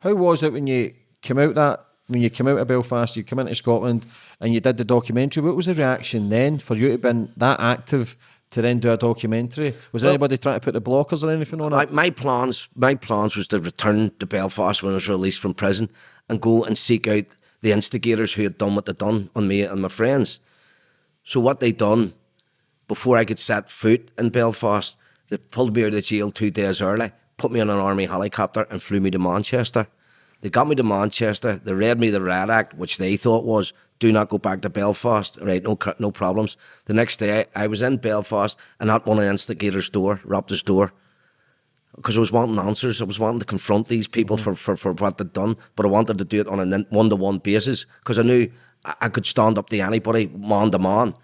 How was it when you came out of Belfast, you come into Scotland and you did the documentary? What was the reaction then for you to have been that active to then do a documentary? Was anybody trying to put the blockers or anything on it? My plans was to return to Belfast when I was released from prison and go and seek out the instigators who had done what they'd done on me and my friends. So what they done, before I could set foot in Belfast, they pulled me out of the jail 2 days early, put me on an army helicopter and flew me to Manchester. They got me to Manchester, they read me the Red Act, which they thought was, do not go back to Belfast, right, no problems. The next day, I was in Belfast and at one of the instigators' door, robbed his door, because I was wanting answers. I was wanting to confront these people for what they'd done, but I wanted to do it on a one-to-one basis, because I knew I could stand up to anybody, man to man.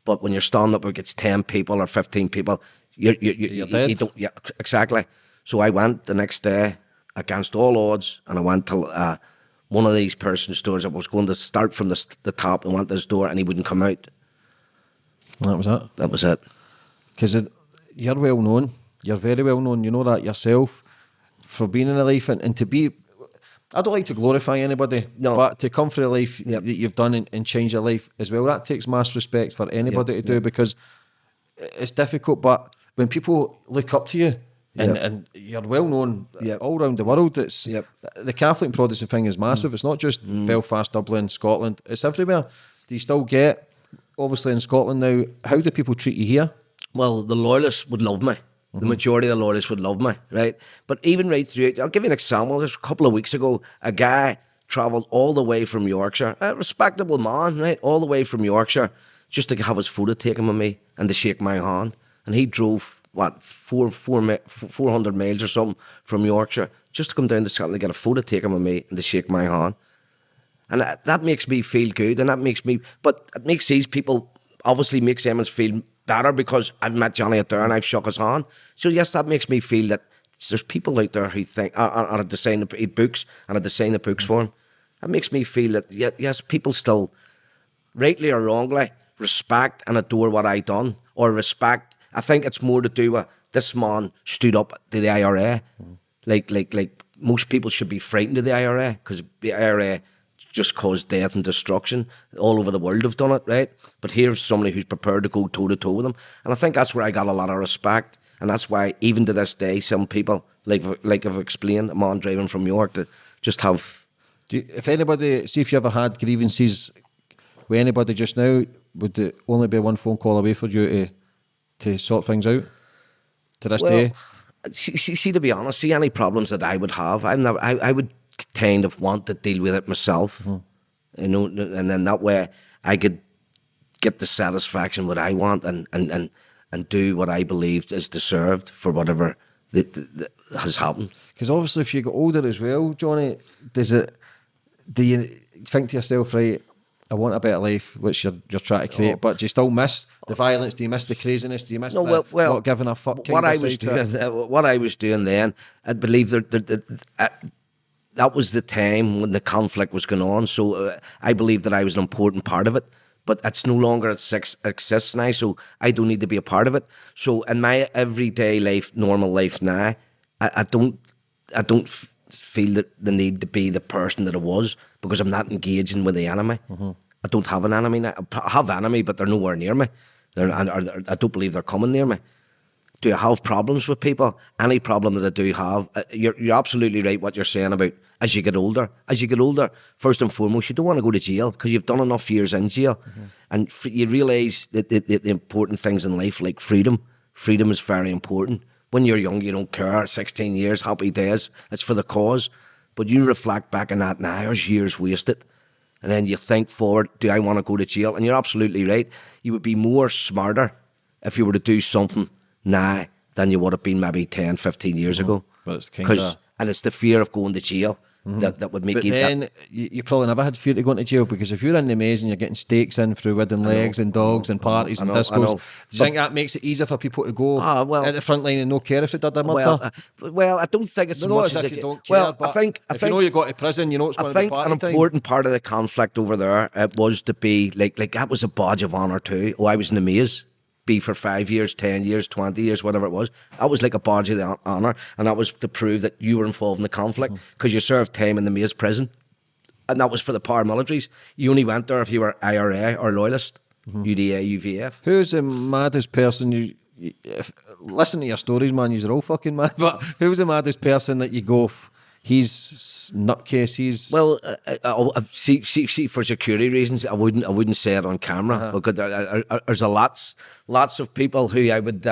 But when you're standing up against 10 people or 15 people, you're dead. You don't, yeah, exactly. So I went the next day against all odds, and I went to one of these persons' doors. I was going to start from the top and went to his door, and he wouldn't come out. That was it? That was it. Because you're well known. You're very well known. You know that yourself for being in a life and to be. I don't like to glorify anybody, but to come through a life that you've done and change your life as well, that takes mass respect for anybody to do, because it's difficult. But when people look up to you and you're well known all around the world, it's the Catholic and Protestant thing is massive. It's not just Belfast, Dublin, Scotland. It's everywhere. Do you still get, obviously in Scotland now, how do people treat you here? Well, the Loyalists would love me. The majority of the Loyalists would love me, right? But even right through it, I'll give you an example. Just a couple of weeks ago, a guy travelled all the way from Yorkshire, a respectable man, right? All the way from Yorkshire, just to have his photo taken with me and to shake my hand. And he drove, 400 miles or something from Yorkshire, just to come down to Scotland to get a photo taken with me and to shake my hand. And that makes me feel good, and but it makes these people, obviously makes them feel better, because I've met Johnny Adair and I've shook his hand. So yes, that makes me feel that there's people out there who think, and I design the books, and I design the books for him. That makes me feel that, yes, people still, rightly or wrongly, respect and adore what I done, or respect. I think it's more to do with this man stood up to the IRA. Like most people should be frightened of the IRA, because the IRA just caused death and destruction. All over the world have done it, right? But here's somebody who's prepared to go toe-to-toe with them. And I think that's where I got a lot of respect. And that's why, even to this day, some people, like I've explained, a man driving from York, to just have... If anybody, see if you ever had grievances with anybody just now, would it only be one phone call away for you to sort things out to this day? See, to be honest, see any problems that I would have, I would kind of want to deal with it myself, you know, and then that way I could get the satisfaction what I want and do what I believe is deserved for whatever that has happened. Because obviously, if you get older as well, Johnny, do you think to yourself, right, I want a better life, which you're trying to create, but do you still miss the violence? Do you miss the craziness? Do you miss not giving a fuck? What I was doing then, I believe that was the time when the conflict was going on. So I believe that I was an important part of it, but it's no longer exists now. So I don't need to be a part of it. So in my everyday life, normal life now, I don't feel the need to be the person that I was, because I'm not engaging with the enemy. I don't have an enemy now. I have enemy, but they're nowhere near me. I don't believe they're coming near me. Do I have problems with people? Any problem that I do have, you're absolutely right what you're saying about as you get older. As you get older, first and foremost, you don't want to go to jail, because you've done enough years in jail. And you realise that the important things in life, like freedom. Freedom is very important. When you're young, you don't care. 16 years, happy days. It's for the cause. But you reflect back on that now, there's years wasted. And then you think forward, do I want to go to jail? And you're absolutely right. You would be more smarter if you were to do something now than you would have been maybe 10, 15 years ago. But it's kind of... And it's the fear of going to jail that would make but you... But then, you probably never had fear to going to jail, because if you're in the maze and you're getting steaks in through wooden legs and dogs and parties and discos, do you think that makes it easier for people to go at the front line and no care if they did a murder? Well, I don't think it's so much as you don't care. Well, I think if you know you go to prison, you know it's going to be party time. I think an important part of the conflict over there was to be, like that was a badge of honour too. I was in the maze. Be for 5 years, 10 years, 20 years, whatever it was. That was like a badge of honour, and that was to prove that you were involved in the conflict, because you served time in the maze prison, and that was for the paramilitaries. You only went there if you were IRA or Loyalist, UDA UFF. Who's the maddest person listen to your stories, man, you're all fucking mad, but who's the maddest person that you go, he's nutcase, he's... Well, see, for security reasons, I wouldn't say it on camera, because there's lots of people who I would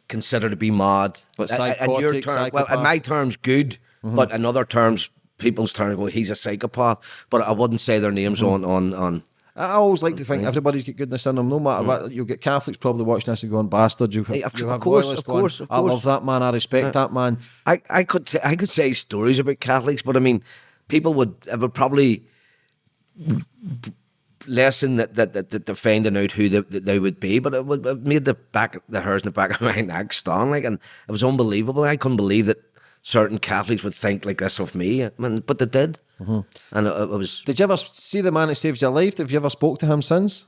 consider to be mad. But psychotic, well, in my terms, good, but in other terms, people's terms, well, he's a psychopath. But I wouldn't say their names on. I always like to think everybody's got goodness in them, no matter what. You'll get Catholics probably watching this and going, bastard. Of course. I love that man. I respect that man. I could say stories about Catholics, but I mean, people would probably lessen that finding out who they would be, but it made the hairs in the back of my neck stand, like, and it was unbelievable. I couldn't believe that certain Catholics would think like this of me. I mean, but they did. And it was... Did you ever see the man who saved your life? Have you ever spoke to him since?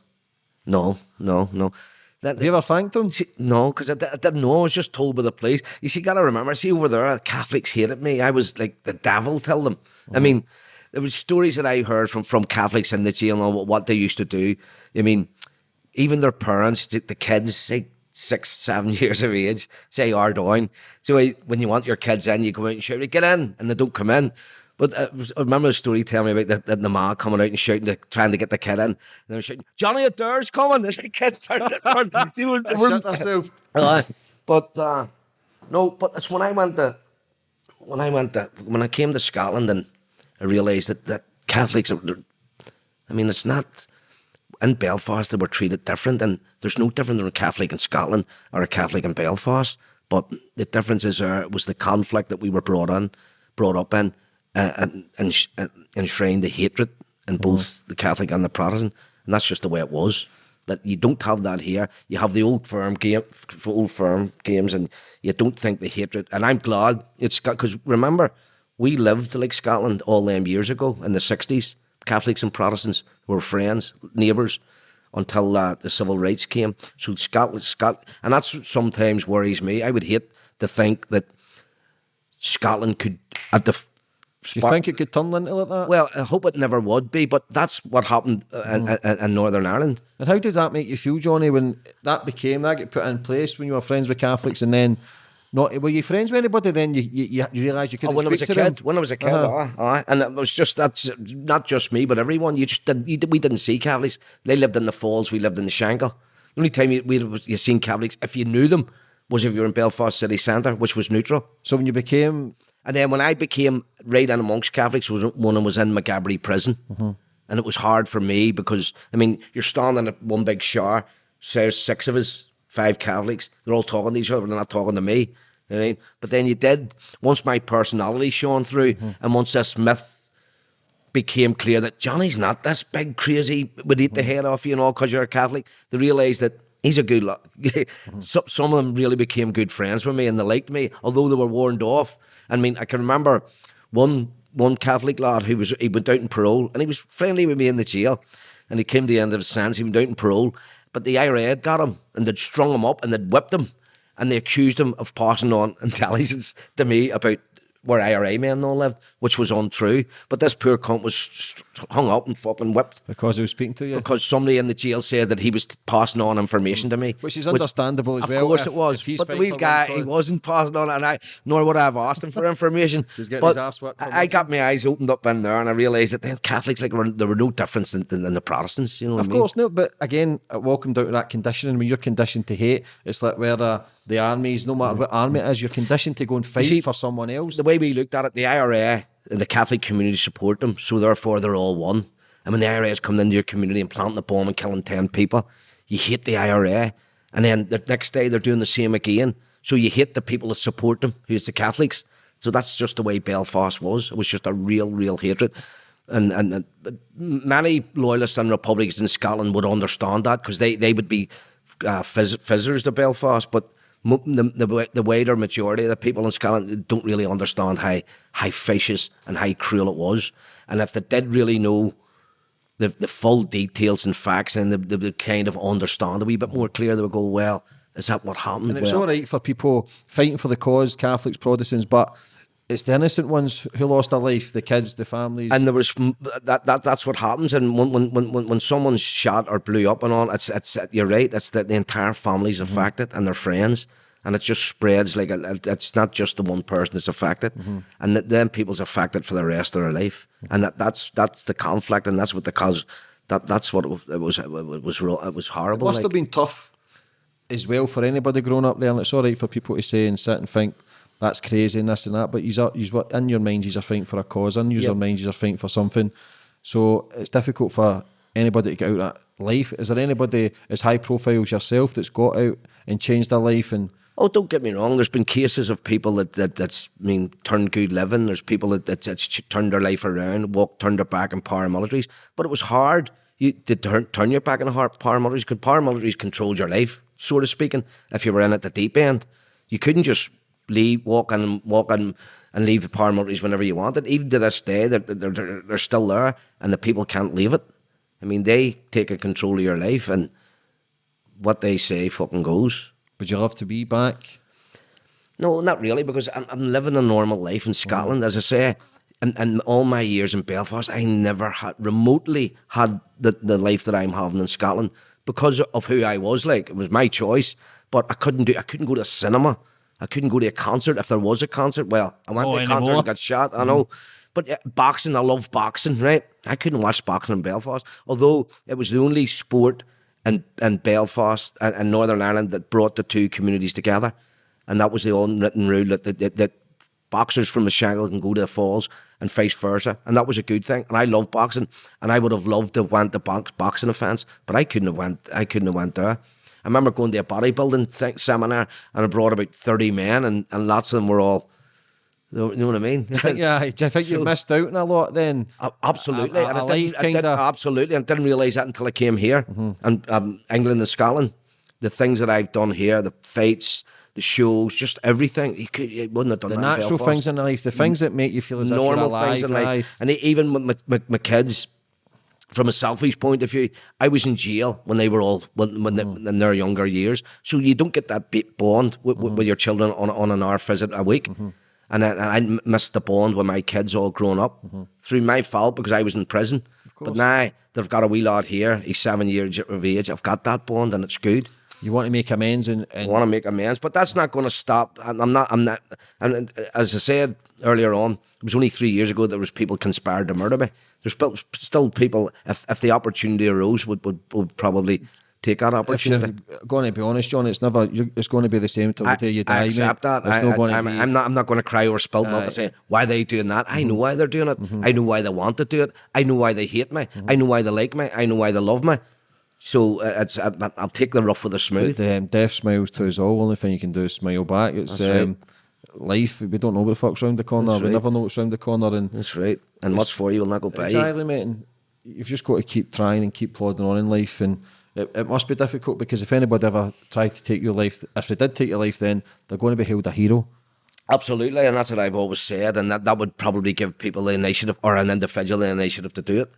No. Have you ever thanked him? No, because I didn't know. I was just told by the police. You see, got to remember, see over there, the Catholics hated me. I was like the devil, tell them. I mean, there was stories that I heard from Catholics in the jail and what they used to do. I mean, even their parents, the kids, like 6, 7 years of age, say are down. So when you want your kids in, you go out and shout, get in, and they don't come in. But I remember a story telling me about the man coming out and shouting, trying to get the kid in. And they were shouting, Johnny Adair's coming. And the kid turned around. Shut yourself. But no, but it's when I came to Scotland and I realised that Catholics it's not... In Belfast, they were treated different, and there's no difference between a Catholic in Scotland or a Catholic in Belfast. But the difference is was the conflict that we were brought up in, and enshrined the hatred in both the Catholic and the Protestant, and that's just the way it was. That you don't have that here. You have the old firm games, and you don't think the hatred. And I'm glad it's got, because remember, we lived like Scotland all them years ago in the 60s. Catholics and Protestants were friends, neighbours. until the civil rights came. So Scotland, and that's what sometimes worries me. I would hate to think that Scotland could, at the Do you think it could turn into like that? well, I hope it never would be, but that's what happened in Northern Ireland. And how did that make you feel, Johnny, when that got put in place, when you were friends with Catholics, and then were you friends with anybody then you realised you couldn't When I was speak a to them? kid, and it was just, that's not just me, but everyone. We didn't see Catholics. They lived in the Falls, we lived in the Shankill. The only time you seen Catholics, if you knew them, was if you were in Belfast city centre, which was neutral. So when you became... And then when I became right in amongst Catholics was when I was in McGabbery prison. And it was hard for me because, I mean, you're standing at one big shower, there's 6 of us, 5 Catholics, they're all talking to each other, but they're not talking to me. You know what I mean? But then once my personality shone through, and once this myth became clear that Johnny's not this big crazy, would eat the head off you and all because you're a Catholic, they realised that he's a good lot. Some of them really became good friends with me and they liked me, although they were warned off. I mean, I can remember one Catholic lad he went out in parole and he was friendly with me in the jail, and he came to the end of his sentence. He went out in parole, but the IRA had got him and they'd strung him up and they'd whipped him, and they accused him of passing on intelligence to me about where IRA men all lived, which was untrue. But this poor cunt was hung up and fucking whipped. Because he was speaking to you? Because somebody in the jail said that he was passing on information to me. Which is understandable as well. Of course it was. But the wee guy, he wasn't passing on, and nor would I have asked him for information. But I got my eyes opened up in there, and I realised that the Catholics, there were no difference than the Protestants, you know what I mean? Of course, no, but again, welcome down to that conditioning. When you're conditioned to hate, it's like where the armies, no matter what army it is, you're conditioned to go and fight for someone else. The way we looked at it, the IRA and the Catholic community support them, so therefore they're all one. And when the IRA is coming into your community and planting a bomb and killing 10 people, you hate the IRA. And then the next day they're doing the same again. So you hate the people that support them, who's the Catholics. So that's just the way Belfast was. It was just a real hatred. And many loyalists and Republicans in Scotland would understand that, because they would be visitors to Belfast, but the wider majority of the people in Scotland don't really understand how vicious and how cruel it was. And if they did really know the full details and facts, and they would kind of understand a wee bit more clear, they would go, well, is that what happened? And it's all right for people fighting for the cause, Catholics, Protestants, but it's the innocent ones who lost their life, the kids, the families. And there was that's what happens. And when someone's shot or blew up and all, it's you're right. It's that the entire family's affected and their friends, and it just spreads like it's not just the one person that's affected, and then people's affected for the rest of their life. And that's the conflict, and that's what the cause. That's what it was. It was horrible. It must have been tough as well for anybody growing up there. And it's all right for people to say and sit and think, that's crazy and this and that, but in your mind, you're fighting for a cause, in your mind, you're fighting for something. So it's difficult for anybody to get out of that life. Is there anybody as high profile as yourself that's got out and changed their life? And oh, don't get me wrong, there's been cases of people that's turned good living. There's people that's turned their life around, turned their back on paramilitaries, but it was hard. You did turn your back on paramilitaries, because paramilitaries controlled your life, sort of speaking, if you were in at the deep end. You couldn't just walk in and leave the paramilitaries whenever you wanted. Even to this day, they're still there, and the people can't leave it. I mean, they take control of your life, and what they say fucking goes. Would you love to be back? No, not really, because I'm living a normal life in Scotland. As I say, and all my years in Belfast, I never had remotely had the life that I'm having in Scotland, because of who I was. Like, it was my choice, but I couldn't go to a cinema. I couldn't go to a concert if there was a concert. Well, I went to a concert and got shot, I know. But boxing, I love boxing, right? I couldn't watch boxing in Belfast, although it was the only sport in Belfast and Northern Ireland that brought the two communities together. And that was the unwritten rule that boxers from the Shankill can go to the Falls and vice versa. And that was a good thing. And I love boxing, and I would have loved to have went to boxing events, but I couldn't have went there. I remember going to a bodybuilding seminar, and I brought about 30 men, and lots of them were all, you know what I mean? Do you think you missed out on a lot then? Absolutely. Absolutely. And I didn't realise that until I came here. And England and Scotland, the things that I've done here, the fights, the shows, just everything. You wouldn't have done the that natural in Belfast. things in life, the things that make you feel as if you're normal alive. things in life. And even with my kids, from a selfish point of view, I was in jail when they were all in their younger years. So you don't get that bond with your children on an hour visit a week. And I missed the bond with my kids all grown up through my fault because I was in prison. But now they've got a wee lad here. He's 7 years of age. I've got that bond, and it's good. You want to make amends, and I want to make amends, but that's not going to stop. I'm not. And as I said earlier on, it was only 3 years ago there was people conspired to murder me. There's still people. If the opportunity arose, would probably take that opportunity. If you're going to be honest, John, it's never. It's going to be the same till the day you die. I accept mate. that. I'm not going to cry over spilt milk and say why are they doing that. I know why they're doing it. I know why they want to do it. I know why they hate me. I know why they like me. I know why they love me. So I'll take the rough with the smooth. Death smiles to us all. Only thing you can do is smile back. It's life. We don't know what the fuck's round the corner. We never know what's round the corner. And that's right. And what's for you will not go by. Exactly, mate. And you've just got to keep trying and keep plodding on in life. And it must be difficult because if anybody ever tried to take your life, if they did take your life, then they're going to be hailed a hero. Absolutely, and that's what I've always said. And that would probably give people the initiative or an individual the initiative to do it.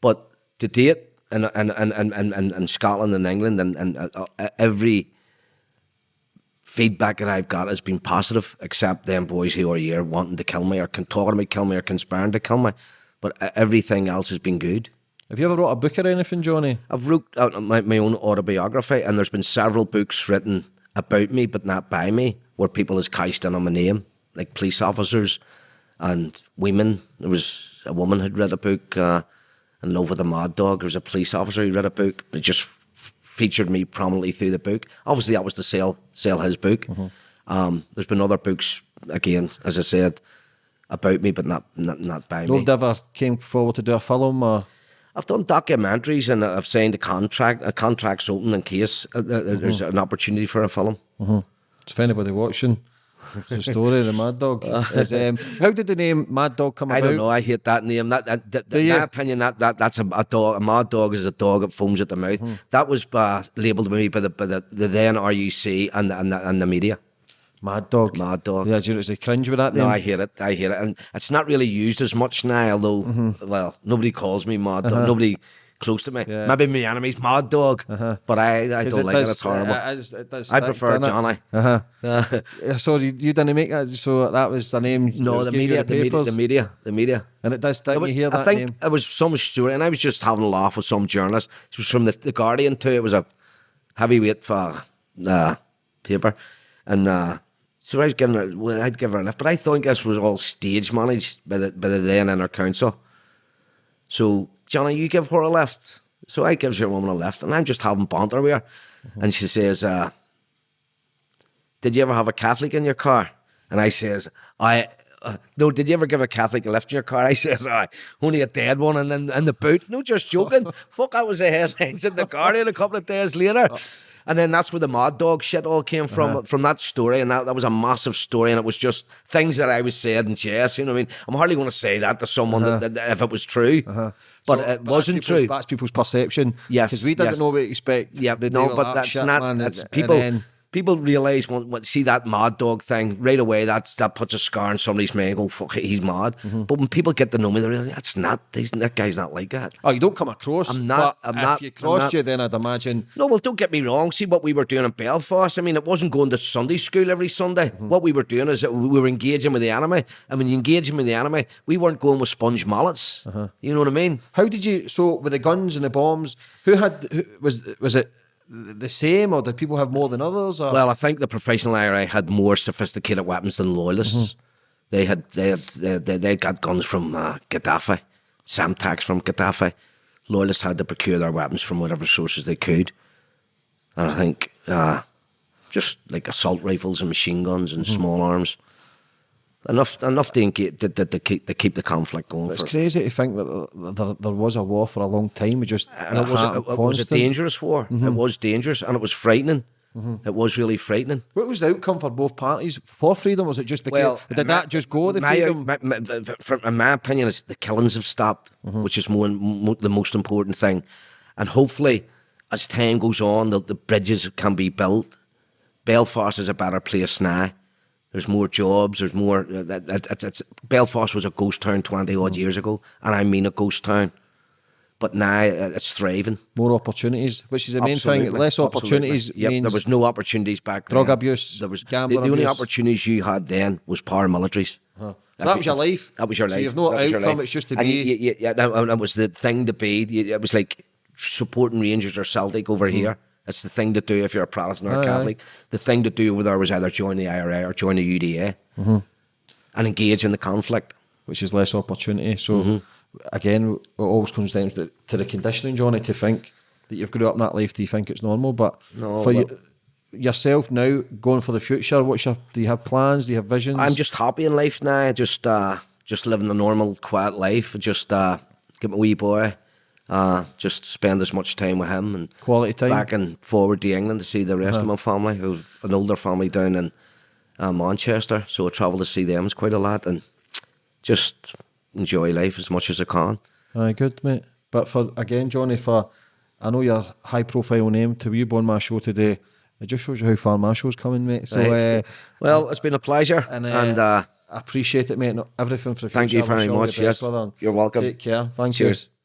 But to date, in Scotland and England and every feedback that I've got has been positive, except them boys who are here wanting to kill me or talking about kill me or conspiring to kill me. But everything else has been good. Have you ever wrote a book or anything, Johnny? I've wrote out my own autobiography, and there's been several books written about me but not by me, where people has cashed in on my name, like police officers and women. There was a woman who'd read a book, In Love with a Mad Dog. There was a police officer who read a book. It just featured me prominently through the book. Obviously, that was to sell his book. There's been other books, again, as I said, about me, but not by me. Nobody ever came forward to do a film, or? I've done documentaries, and I've signed a contract. A contract's open in case there's an opportunity for a film. It's for anybody watching. It's the story of the Mad Dog. How did the name Mad Dog come about? I don't know. I hate that name. In my opinion, that's a dog. A mad dog is a dog that foams at the mouth. That was labelled to me by the then RUC and the media. Mad Dog. Mad Dog. Yeah, is it cringe with that name? No, I hate it. And it's not really used as much now, although, well, nobody calls me Mad Dog. Nobody close to me. Yeah. Maybe my enemy's Mad Dog, but I don't like it. It's horrible. I prefer Johnny. So you didn't make that, so that was the name? No, the media. And it does stick, you hear that name? I think it was some story, and I was just having a laugh with some journalist. It was from the Guardian too. It was a heavyweight paper. And so I'd give her a lift, but I think this was all stage managed by the then inner council. So, Johnny, you give her a lift. So I gives your woman a lift, and I'm just having banter with her. And she says, did you ever have a Catholic in your car? And I says, no, did you ever give a Catholic a lift in your car? I says, only a dead one and in the boot. No, just joking. Fuck, that was the headlines in the Guardian a couple of days later. And then that's where the Mad Dog shit all came from that story. And that was a massive story. And it was just things that I was saying in jest. You know what I mean? I'm hardly going to say that to someone that if it was true. But it wasn't true. That's people's perception. Yes. Because we didn't know what to expect. Yeah, no, but that's shit, not. Man, that's people. People realise when see that Mad Dog thing right away. That puts a scar on somebody's mind. Go, fuck, he's mad. But when people get to know me, they realize that's not. That guy's not like that. Oh, you don't come across. I'm not. If you crossed you, then I'd imagine. No, well, don't get me wrong. See what we were doing in Belfast. I mean, it wasn't going to Sunday school every Sunday. What we were doing is that we were engaging with the enemy. And when you engage with the enemy, we weren't going with sponge mallets. You know what I mean? How did you? So with the guns and the bombs, was it the same, or did people have more than others? Or? Well, I think the professional IRA had more sophisticated weapons than loyalists. They got guns from Gaddafi, Samtacs from Gaddafi. Loyalists had to procure their weapons from whatever sources they could. And I think just like assault rifles and machine guns and small arms. Enough to keep the conflict going. It's crazy to think that there was a war for a long time. It was a dangerous war. It was dangerous, and it was frightening. It was really frightening. What was the outcome for both parties for freedom? Was it just because did that just go the freedom? In my opinion, is the killings have stopped, which is the most important thing. And hopefully, as time goes on, the bridges can be built. Belfast is a better place now. There's more jobs. There's more. Belfast was a ghost town 20 odd years ago, and I mean a ghost town. But now it's thriving. More opportunities, which is the main thing. Absolutely, Less absolutely. opportunities Yep, means there was no opportunities back then. drug abuse, There was gambling the only abuse. opportunities you had then was paramilitaries. So that was your life. That was your life. So you've no That was your outcome. life. It's just to And be. it was the thing to be. It was like supporting Rangers or Celtic over here. It's the thing to do if you're a Protestant or a Catholic. The thing to do over there was either join the IRA or join the UDA and engage in the conflict. Which is less opportunity. So again, it always comes down to the conditioning, Johnny, to think that you've grew up in that life. Do you think it's normal? But No, for well- yourself now, going for the future, do you have plans? Do you have visions? I'm just happy in life now. Just living a normal, quiet life. Just get my wee boy. Just spend as much time with him and Quality time. back and forward to England to see the rest of my family. Who've an older family down in Manchester, so I travel to see them quite a lot and just enjoy life as much as I can. Aye, good, mate. But for again, Johnny, I know you're a high-profile name to you on my show today. It just shows you how far my show's coming, mate. So, Right. Well, it's been a pleasure, and I I appreciate it, mate. Everything for the future. thank you I wish very all the much. best, Yes, brother. you're welcome. Take care. Thank Cheers. you.